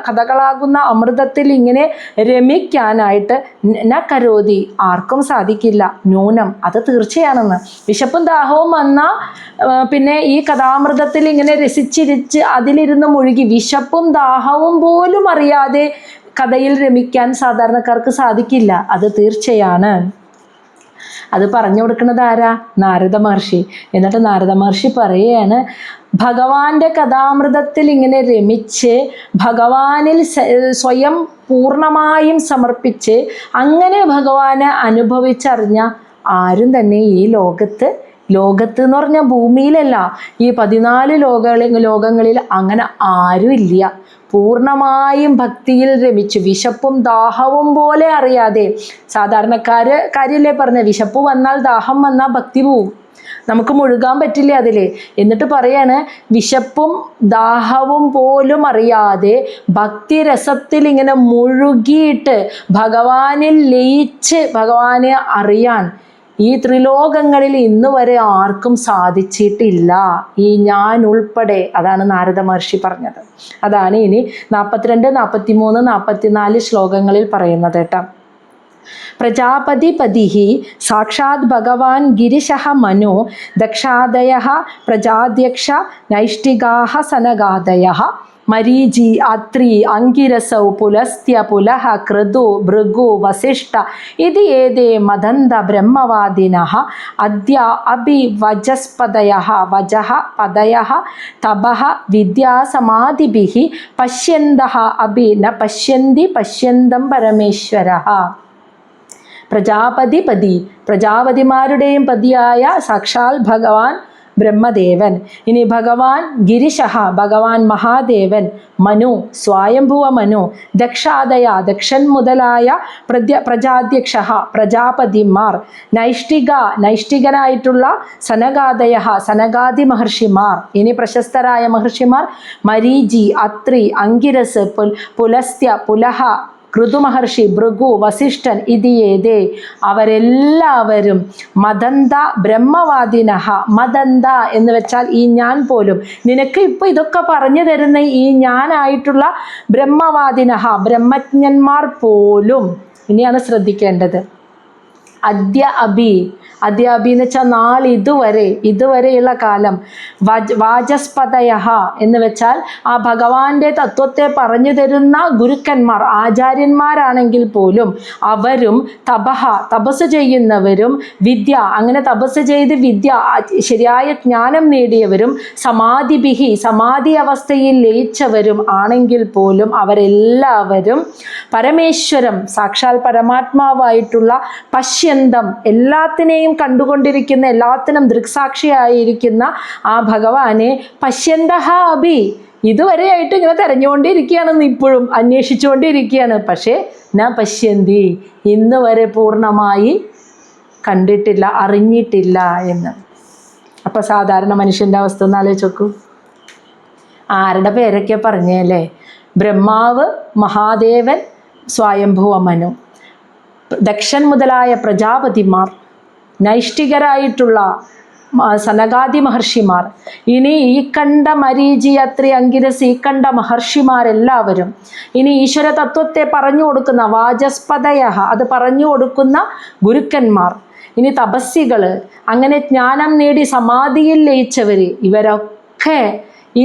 കഥകളാകുന്ന അമൃതത്തിൽ ഇങ്ങനെ രമിക്കാനായിട്ട് ന കരോതി ആർക്കും സാധിക്കില്ല, ന്യൂനം അത് തീർച്ചയാണെന്ന്. വിശപ്പും ദാഹവും വന്നാൽ പിന്നെ ഈ കഥാമൃതത്തിൽ ഇങ്ങനെ രസിച്ചിരിച്ച് അതിലിരുന്ന് മുഴുകി വിശപ്പും ദാഹവും പോലും അറിയാതെ കഥയിൽ രമിക്കാൻ സാധാരണക്കാർക്ക് സാധിക്കില്ല. അത് തീർച്ചയാണ്. അത് പറഞ്ഞു കൊടുക്കുന്നത് ആരാ? നാരദ മഹർഷി. എന്നിട്ട് നാരദ മഹർഷി പറയുകയാണ്, ഭഗവാന്റെ കഥാമൃതത്തിൽ ഇങ്ങനെ രമിച്ച് ഭഗവാനിൽ സ്വയം പൂർണ്ണമായും സമർപ്പിച്ച് അങ്ങനെ ഭഗവാനെ അനുഭവിച്ചറിഞ്ഞ ആരും തന്നെ ഈ ലോകത്ത് എന്ന് പറഞ്ഞാൽ ഭൂമിയിലല്ല, ഈ 14 ലോകങ്ങളിൽ അങ്ങനെ ആരും ഇല്ല. പൂർണ്ണമായും ഭക്തിയിൽ രമിച്ചു വിശപ്പും ദാഹവും പോലെ അറിയാതെ. കാര്യമല്ലേ പറഞ്ഞ, വിശപ്പ് വന്നാൽ ദാഹം വന്നാൽ ഭക്തി പോവും, നമുക്ക് മുഴുകാൻ പറ്റില്ല അതിൽ. എന്നിട്ട് പറയാണ്, വിശപ്പും ദാഹവും പോലും അറിയാതെ ഭക്തിരസത്തിൽ ഇങ്ങനെ മുഴുകിയിട്ട് ഭഗവാനിൽ ലയിച്ച് ഭഗവാനെ അറിയാൻ ഈ ത്രിലോകങ്ങളിൽ ഇന്ന് വരെ ആർക്കും സാധിച്ചിട്ടില്ല, ഈ ഞാൻ ഉൾപ്പെടെ. അതാണ് നാരദ മഹർഷി പറഞ്ഞത്. അതാണ് ഇനി 42, 43, 44 ശ്ലോകങ്ങളിൽ പറയുന്നത് കേട്ടോ. പ്രജാപതിപതിഹി സാക്ഷാത് ഭഗവാൻ ഗിരിശഃ മനോ ദക്ഷാദയഃ പ്രജാധ്യക്ഷ നൈഷ്ഠികാഃ സനകാദയഃ മരീചി അത്രി അങ്കിരസൗ പുലസ്ത്യ പുലഃ ക്രതു ഭൃഗു വസിഷ്ഠ ഇതി ഏതേ മദന്ത ബ്രഹ്മവാദിനഃ അദ്യ അഭി വജസ്പദയഃ വജഃ പദയഃ തപഃ വിദ്യാസമാധിഭിഃ പശ്യന്തഃ അഭി ന പശ്യന്തി പശ്യന്തം പരമേശ്വരഃ. പ്രജാപതിമാരുടെയും പതിയായ സാക്ഷാൽ ഭഗവാൻ ബ്രഹ്മദേവൻ. ഇനി ഭഗവാൻ ഗിരിശഃ, ഭഗവാൻ മഹാദേവൻ, മനു സ്വയംഭുവ മനു, ദക്ഷൻ മുതലായ പ്രജാധ്യക്ഷ പ്രജാപതിമാർ, നൈഷ്ഠികനായിട്ടുള്ള സനകാദി മഹർഷിമാർ. ഇനി പ്രശസ്തരായ മഹർഷിമാർ മരീചി, അത്രി, അങ്കിരസ്, പുലസ്ത്യ, പുലഹ, ഋതു മഹർഷി, ഭൃഗു, വസിഷ്ഠൻ ഇതിയേതേ അവരെല്ലാവരും മദന്ത ബ്രഹ്മവാദിനഃ. മദന്ത എന്ന് വെച്ചാൽ ഈ ഞാൻ പോലും, നിനക്ക് ഇപ്പോൾ ഇതൊക്കെ പറഞ്ഞു തരുന്ന ഈ ഞാനായിട്ടുള്ള ബ്രഹ്മവാദിനഃ ബ്രഹ്മജ്ഞന്മാർ പോലും. ഇനിയാണ് ശ്രദ്ധിക്കേണ്ടത്. അദ്യ അഭി എന്ന് വെച്ചാൽ നാളെ ഇതുവരെയുള്ള കാലം. വാചസ്പതയഃ എന്ന് വെച്ചാൽ ആ ഭഗവാന്റെ തത്വത്തെ പറഞ്ഞു തരുന്ന ഗുരുക്കന്മാർ, ആചാര്യന്മാരാണെങ്കിൽ പോലും അവരും തപസ് ചെയ്യുന്നവരും, വിദ്യ അങ്ങനെ തപസ് ചെയ്ത് ശരിയായ ജ്ഞാനം നേടിയവരും, സമാധി അവസ്ഥയിൽ ലയിച്ചവരും ആണെങ്കിൽ പോലും അവരെല്ലാവരും പരമേശ്വരം സാക്ഷാൽ പരമാത്മാവായിട്ടുള്ള പശ്യന്തം എല്ലാത്തിനെയും കണ്ടുകൊണ്ടിരിക്കുന്ന, എല്ലാത്തിനും ദൃക്സാക്ഷിയായിരിക്കുന്ന ആ ഭഗവാനെ പശ്യന്തഃ അഭി ഇതുവരെയായിട്ട് ഇങ്ങനെ തെരഞ്ഞുകൊണ്ടിരിക്കുകയാണ്, ഇപ്പോഴും അന്വേഷിച്ചുകൊണ്ടിരിക്കുകയാണ്. പക്ഷേ ന പശ്യന്തി ഇന്ന് വരെ പൂർണ്ണമായി കണ്ടിട്ടില്ല, അറിഞ്ഞിട്ടില്ല എന്ന്. അപ്പം സാധാരണ മനുഷ്യൻ്റെ അവസ്ഥ ഒന്ന് ആലോചിച്ച് നോക്കൂ. ആരുടെ പേരൊക്കെ പറഞ്ഞല്ലേ? ബ്രഹ്മാവ്, മഹാദേവൻ, സ്വയംഭുവ മനു, ദക്ഷൻ മുതലായ പ്രജാപതിമാർ, നൈഷ്ഠികരായിട്ടുള്ള സനകാദി മഹർഷിമാർ, ഇനി ഈ കണ്ട മരീചി, അത്രി, അങ്കിരസ്, ഈ കണ്ട മഹർഷിമാരെല്ലാവരും, ഇനി ഈശ്വര തത്വത്തെ പറഞ്ഞു കൊടുക്കുന്ന വാചസ്പതയ, അത് പറഞ്ഞു കൊടുക്കുന്ന ഗുരുക്കന്മാർ, ഇനി തപസ്സികൾ, അങ്ങനെ ജ്ഞാനം നേടി സമാധിയിൽ ലയിച്ചവർ, ഇവരൊക്കെ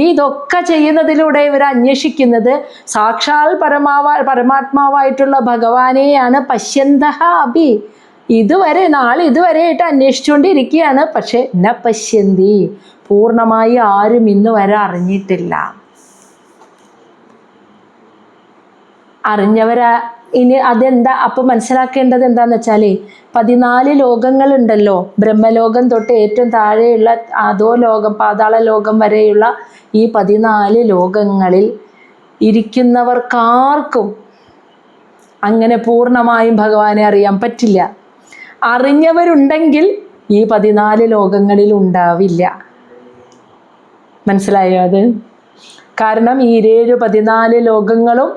ഇതൊക്കെ ചെയ്യുന്നതിലൂടെ ഇവർ അന്വേഷിക്കുന്നത് സാക്ഷാൽ പരമാത്മാവായിട്ടുള്ള ഭഗവാനെയാണ്. പശ്യന്തഃ അഭി, ഇതുവരെയായിട്ട് അന്വേഷിച്ചുകൊണ്ടിരിക്കുകയാണ്. പക്ഷെ ന പശ്യന്തി, പൂർണ്ണമായി ആരും ഇന്ന് വരെ അറിഞ്ഞിട്ടില്ല. ഇനി അതെന്താ അപ്പം മനസ്സിലാക്കേണ്ടത് എന്താന്ന് വെച്ചാൽ 14 ലോകങ്ങളുണ്ടല്ലോ. ബ്രഹ്മലോകം തൊട്ട് ഏറ്റവും താഴെയുള്ള അധോ ലോകം, പാതാള ലോകം വരെയുള്ള ഈ 14 ലോകങ്ങളിൽ ഇരിക്കുന്നവർക്കാർക്കും അങ്ങനെ പൂർണ്ണമായും ഭഗവാനെ അറിയാൻ പറ്റില്ല. അറിഞ്ഞവരുണ്ടെങ്കിൽ ഈ 14 ലോകങ്ങളിൽ ഉണ്ടാവില്ല. മനസ്സിലായോ അത്? കാരണം ഈ 14 ലോകങ്ങളും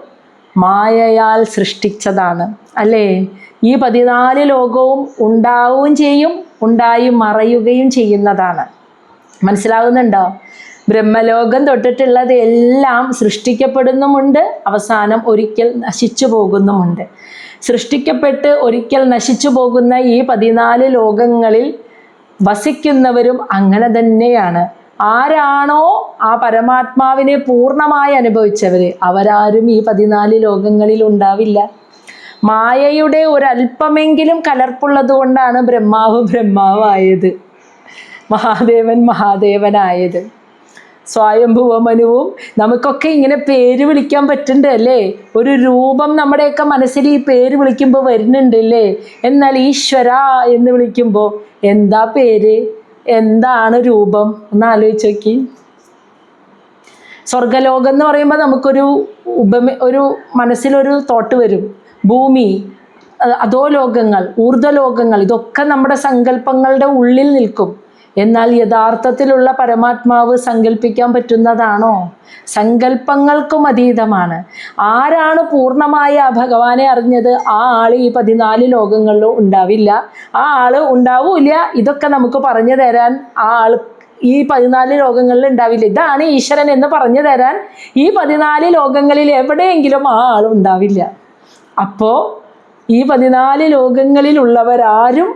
മായയാൽ സൃഷ്ടിച്ചതാണ് അല്ലേ? ഈ 14 ലോകവും ഉണ്ടാവുകയും ചെയ്യും, ഉണ്ടായി മറയുകയും ചെയ്യുന്നതാണ്. മനസ്സിലാവുന്നുണ്ടോ? ബ്രഹ്മലോകം തൊട്ടിട്ടുള്ളത് എല്ലാം സൃഷ്ടിക്കപ്പെടുന്നുമുണ്ട്, അവസാനം ഒരിക്കൽ നശിച്ചു പോകുന്നുമുണ്ട്. സൃഷ്ടിക്കപ്പെട്ട് ഒരിക്കൽ നശിച്ചു പോകുന്ന ഈ 14 ലോകങ്ങളിൽ വസിക്കുന്നവരും അങ്ങനെ തന്നെയാണ്. ആരാണോ ആ പരമാത്മാവിനെ പൂർണ്ണമായി അനുഭവിച്ചവർ, അവരാരും ഈ 14 ലോകങ്ങളിൽ ഉണ്ടാവില്ല. മായയുടെ ഒരല്പമെങ്കിലും കലർപ്പുള്ളത് കൊണ്ടാണ് ബ്രഹ്മാവ് ബ്രഹ്മാവായത്, മഹാദേവൻ മഹാദേവനായത്. സ്വയംഭുവ മനുവും നമുക്കൊക്കെ ഇങ്ങനെ പേര് വിളിക്കാൻ പറ്റുന്നുണ്ട് അല്ലേ? ഒരു രൂപം നമ്മുടെയൊക്കെ മനസ്സിൽ ഈ പേര് വിളിക്കുമ്പോൾ വരുന്നുണ്ട് അല്ലേ? എന്നാൽ ഈശ്വര എന്ന് വിളിക്കുമ്പോൾ എന്താ പേര്, എന്താണ് രൂപം ഒന്ന് ആലോചിച്ച് നോക്കി. സ്വർഗലോകം എന്ന് പറയുമ്പോൾ നമുക്കൊരു ഒരു മനസ്സിലൊരു തോട്ട് വരും. ഭൂമി, അധോ ലോകങ്ങൾ, ഊർധ്വലോകങ്ങൾ, ഇതൊക്കെ നമ്മുടെ സങ്കല്പങ്ങളുടെ ഉള്ളിൽ നിൽക്കും. എന്നാൽ യഥാർത്ഥത്തിലുള്ള പരമാത്മാവ് സങ്കല്പിക്കാൻ പറ്റുന്നതാണോ? സങ്കല്പങ്ങൾക്കും അതീതമാണ്. ആരാണ് പൂർണ്ണമായ ഭഗവാനെ അറിഞ്ഞത്, ആ ആള് ഈ 14 ലോകങ്ങളിലും ഉണ്ടാവില്ല, ആ ആള് ഉണ്ടാവില്ല. ഇതൊക്കെ നമുക്ക് പറഞ്ഞു തരാൻ ആ ആള് ഈ 14 ലോകങ്ങളിൽ ഉണ്ടാവില്ല. ഇതാണ് ഈശ്വരൻ എന്ന് പറഞ്ഞു തരാൻ ഈ 14 ലോകങ്ങളിൽ എവിടെയെങ്കിലും ആ ആൾ ഉണ്ടാവില്ല. അപ്പോൾ ഈ 14 ലോകങ്ങളിലുള്ളവരാരും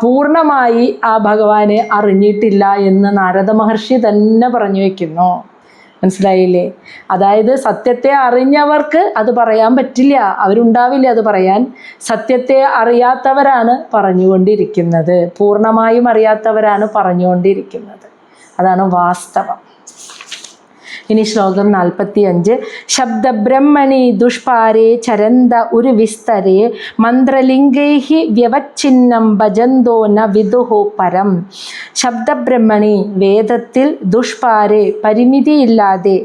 പൂർണ്ണമായി ആ ഭഗവാനെ അറിഞ്ഞിട്ടില്ല എന്ന് നാരദ മഹർഷി തന്നെ പറഞ്ഞു വയ്ക്കുന്നു. മനസ്സിലായില്ലേ? അതായത് സത്യത്തെ അറിഞ്ഞവർക്ക് അത് പറയാൻ പറ്റില്ല, അവരുണ്ടാവില്ല അത് പറയാൻ. സത്യത്തെ അറിയാത്തവരാണ് പറഞ്ഞുകൊണ്ടിരിക്കുന്നത്, പൂർണ്ണമായും അറിയാത്തവരാണ് പറഞ്ഞുകൊണ്ടിരിക്കുന്നത്. അതാണ് വാസ്തവം. ഇനി ശ്ലോകം 45. ശബ്ദബ്രഹ്മണി ദുഷ്പാരേ ചരന്ത ഒരു വിസ്തരേ മന്ത്രലിംഗൈഹി വ്യവച്ഛിന്നം ഭജന്തോ ന വിദുഹു പരം. ശബ്ദബ്രഹ്മണി, വേദത്തിൽ, ദുഷ്പാരേ, പരിമിതിയില്ലാതെ,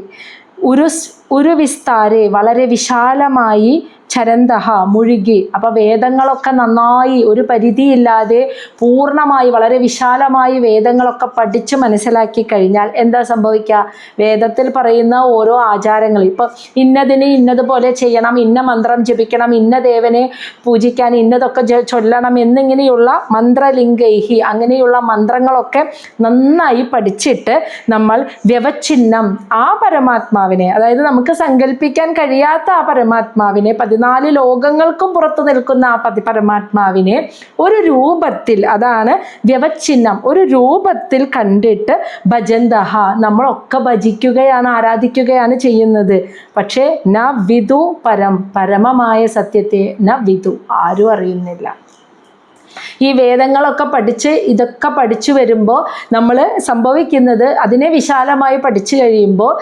ഒരു വിസ്താരേ, വളരെ വിശാലമായി, ചരന്തഹ, മുഴുകി. അപ്പോൾ വേദങ്ങളൊക്കെ നന്നായി ഒരു പരിധിയില്ലാതെ പൂർണ്ണമായി വളരെ വിശാലമായി വേദങ്ങളൊക്കെ പഠിച്ച് മനസ്സിലാക്കി കഴിഞ്ഞാൽ എന്താ സംഭവിക്കുക? വേദത്തിൽ പറയുന്ന ഓരോ ആചാരങ്ങൾ, ഇപ്പോൾ ഇന്നതിന് ഇന്നതുപോലെ ചെയ്യണം, ഇന്ന മന്ത്രം ജപിക്കണം, ഇന്ന ദേവനെ പൂജിക്കാൻ ഇന്നതൊക്കെ ചൊല്ലണം എന്നിങ്ങനെയുള്ള മന്ത്രലിംഗൈഹി, അങ്ങനെയുള്ള മന്ത്രങ്ങളൊക്കെ നന്നായി പഠിച്ചിട്ട് നമ്മൾ വ്യവച്ഛിന്നം, ആ പരമാത്മാവിനെ, അതായത് നമുക്ക് സങ്കല്പിക്കാൻ കഴിയാത്ത ആ പരമാത്മാവിനെ, 14 ലോകങ്ങൾക്കും പുറത്തു നിൽക്കുന്ന ആ പരമാത്മാവിനെ ഒരു രൂപത്തിൽ, അതാണ് വ്യവച്ഛിന്നം, ഒരു രൂപത്തിൽ കണ്ടിട്ട് ഭജന്തഹ, നമ്മളൊക്കെ ഭജിക്കുകയാണ്, ആരാധിക്കുകയാണ് ചെയ്യുന്നത്. പക്ഷേ ന വിദു പരം, പരമമായ സത്യത്തെ ന വിദു, ആരും അറിയുന്നില്ല. ഈ വേദങ്ങളൊക്കെ പഠിച്ച് ഇതൊക്കെ പഠിച്ചു വരുമ്പോൾ നമ്മൾ സംഭവിക്കുന്നത്, അതിനെ വിശാലമായി പഠിച്ചു കഴിയുമ്പോൾ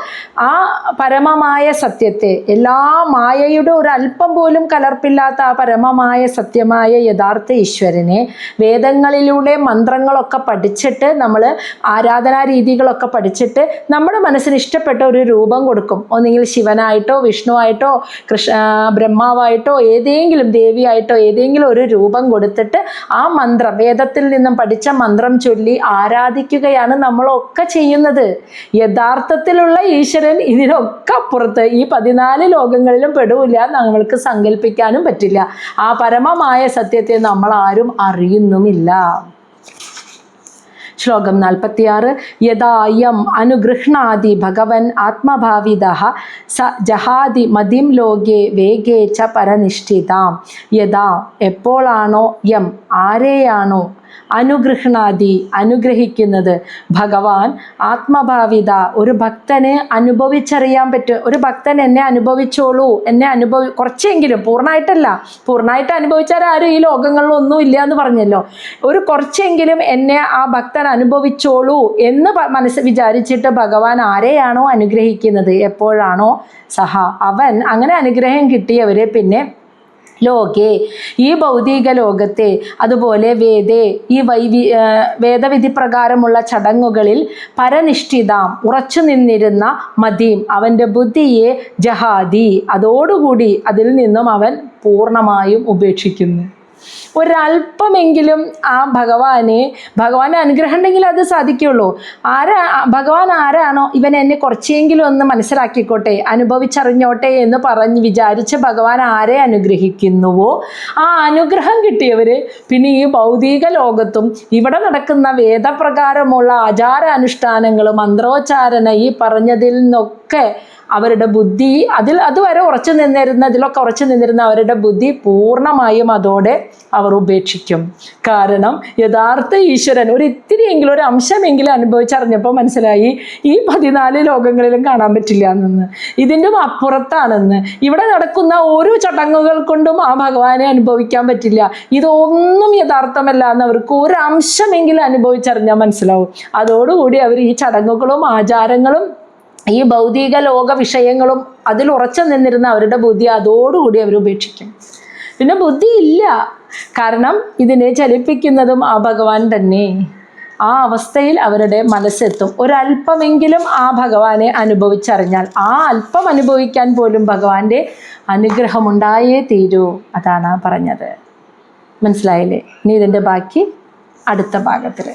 ആ പരമമായ സത്യത്തെ, എല്ലാ മായയുടെ ഒരു അല്പം പോലും കലർപ്പില്ലാത്ത ആ പരമമായ സത്യമായ യഥാർത്ഥ ഈശ്വരനെ വേദങ്ങളിലൂടെ മന്ത്രങ്ങളൊക്കെ പഠിച്ചിട്ട്, നമ്മൾ ആരാധനാ രീതികളൊക്കെ പഠിച്ചിട്ട് നമ്മുടെ മനസ്സിന് ഇഷ്ടപ്പെട്ട ഒരു രൂപം കൊടുക്കും. ഒന്നുകിൽ ശിവനായിട്ടോ വിഷ്ണുവായിട്ടോ ബ്രഹ്മാവായിട്ടോ ഏതെങ്കിലും ദേവിയായിട്ടോ ഏതെങ്കിലും ഒരു രൂപം കൊടുത്തിട്ട് ആ മന്ത്രം, വേദത്തിൽ നിന്നും പഠിച്ച മന്ത്രം ചൊല്ലി ആരാധിക്കുകയാണ് നമ്മളൊക്കെ ചെയ്യുന്നത്. യഥാർത്ഥത്തിലുള്ള ഈശ്വരൻ ഇതിനൊക്കെ അപ്പുറത്ത് ഈ 14 ലോകങ്ങളിലും പെടില്ല, നമ്മൾക്ക് സങ്കല്പിക്കാനും പറ്റില്ല. ആ പരമമായ സത്യത്തെ നമ്മൾ ആരും അറിയുന്നുമില്ല. ശ്ലോകം 46. യദായം അനുഗൃഹ്ണാതി ഭഗവൻ ആത്മഭാവിതഃ സ ജഹാതി മതിം ലോകേ വേഗേ ച പരനിഷ്ഠിതാം. യഥാ എപ്പോഴാണോ, യം ആരെയാണോ, അനുഗൃഹ്ണാതി അനുഗ്രഹിക്കുന്നത്, ഭഗവാൻ ആത്മഭാവിത ഒരു ഭക്തന് അനുഭവിച്ചറിയാൻ പറ്റും. ഒരു ഭക്തൻ എന്നെ അനുഭവിച്ചോളൂ, എന്നെ കുറച്ചെങ്കിലും, പൂർണ്ണമായിട്ട് അനുഭവിച്ചാൽ ആരും ഈ ലോകങ്ങളിലൊന്നും ഇല്ല എന്ന് പറഞ്ഞല്ലോ. ഒരു കുറച്ചെങ്കിലും എന്നെ ആ ഭക്തൻ അനുഭവിച്ചോളൂ എന്ന് വിചാരിച്ചിട്ട് ഭഗവാൻ ആരെയാണോ അനുഗ്രഹിക്കുന്നത്, എപ്പോഴാണോ, സഹ അവൻ, അങ്ങനെ അനുഗ്രഹം കിട്ടിയവരെ പിന്നെ ലോകേ ഈ ഭൗതിക ലോകത്തെ, അതുപോലെ വേദേ ഈ വേദവിധി പ്രകാരമുള്ള ചടങ്ങുകളിൽ പരനിഷ്ഠിതാം ഉറച്ചു നിന്നിരുന്ന മതീം അവൻ്റെ ബുദ്ധിയെ ജഹാദി അതോടുകൂടി അതിൽ നിന്നും അവൻ പൂർണ്ണമായും ഉപേക്ഷിക്കുന്നു. ഒരല്പമെങ്കിലും ആ ഭഗവാന്റെ അനുഗ്രഹം ഉണ്ടെങ്കിൽ അത് സാധിക്കുള്ളൂ. ഭഗവാൻ ആരാണോ, ഇവൻ എന്നെ കുറച്ചെങ്കിലും ഒന്ന് മനസ്സിലാക്കിക്കോട്ടെ, അനുഭവിച്ചറിഞ്ഞോട്ടെ എന്ന് വിചാരിച്ച് ഭഗവാൻ ആരെ അനുഗ്രഹിക്കുന്നുവോ ആ അനുഗ്രഹം കിട്ടിയവർ പിന്നെ ഈ ഭൗതിക ലോകത്തും ഇവിടെ നടക്കുന്ന വേദപ്രകാരമുള്ള ആചാരാനുഷ്ഠാനങ്ങൾ, മന്ത്രോച്ചാരണ, ഈ പറഞ്ഞതിൽ നിന്നൊക്കെ അവരുടെ ബുദ്ധി അതുവരെ ഇതിലൊക്കെ ഉറച്ചു നിന്നിരുന്ന അവരുടെ ബുദ്ധി പൂർണ്ണമായും അതോടെ അവർ ഉപേക്ഷിക്കും. കാരണം യഥാർത്ഥ ഈശ്വരൻ ഒരു ഇത്തിരിയെങ്കിലും, ഒരു അംശമെങ്കിലും അനുഭവിച്ചറിഞ്ഞപ്പോൾ മനസ്സിലായി ഈ 14 ലോകങ്ങളിലും കാണാൻ പറ്റില്ല എന്നെന്ന്, ഇതിൻ്റെ അപ്പുറത്താണെന്ന്. ഇവിടെ നടക്കുന്ന ഓരോ ചടങ്ങുകൾ കൊണ്ടും ആ ഭഗവാനെ അനുഭവിക്കാൻ പറ്റില്ല, ഇതൊന്നും യഥാർത്ഥമല്ല എന്ന് അവർക്ക് ഒരു അംശമെങ്കിലും അനുഭവിച്ചറിഞ്ഞാൽ മനസ്സിലാവും. അതോടുകൂടി അവർ ഈ ചടങ്ങുകളും ആചാരങ്ങളും ഈ ഭൗതിക ലോക വിഷയങ്ങളും അതിൽ ഉറച്ചു നിന്നിരുന്ന അവരുടെ ബുദ്ധി അതോടുകൂടി അവർ ഉപേക്ഷിക്കും. പിന്നെ ബുദ്ധി ഇല്ല, കാരണം ഇതിനെ ചലിപ്പിക്കുന്നതും ആ ഭഗവാൻ തന്നെ. ആ അവസ്ഥയിൽ അവരുടെ മനസ്സെത്തും. ഒരല്പമെങ്കിലും ആ ഭഗവാനെ അനുഭവിച്ചറിഞ്ഞാൽ, ആ അല്പം അനുഭവിക്കാൻ പോലും ഭഗവാന്റെ അനുഗ്രഹമുണ്ടായേ തീരൂ. അതാണ് പറഞ്ഞത്. മനസ്സിലായില്ലേ? ഇനി ഇതിൻ്റെ ബാക്കി അടുത്ത ഭാഗത്തിൽ.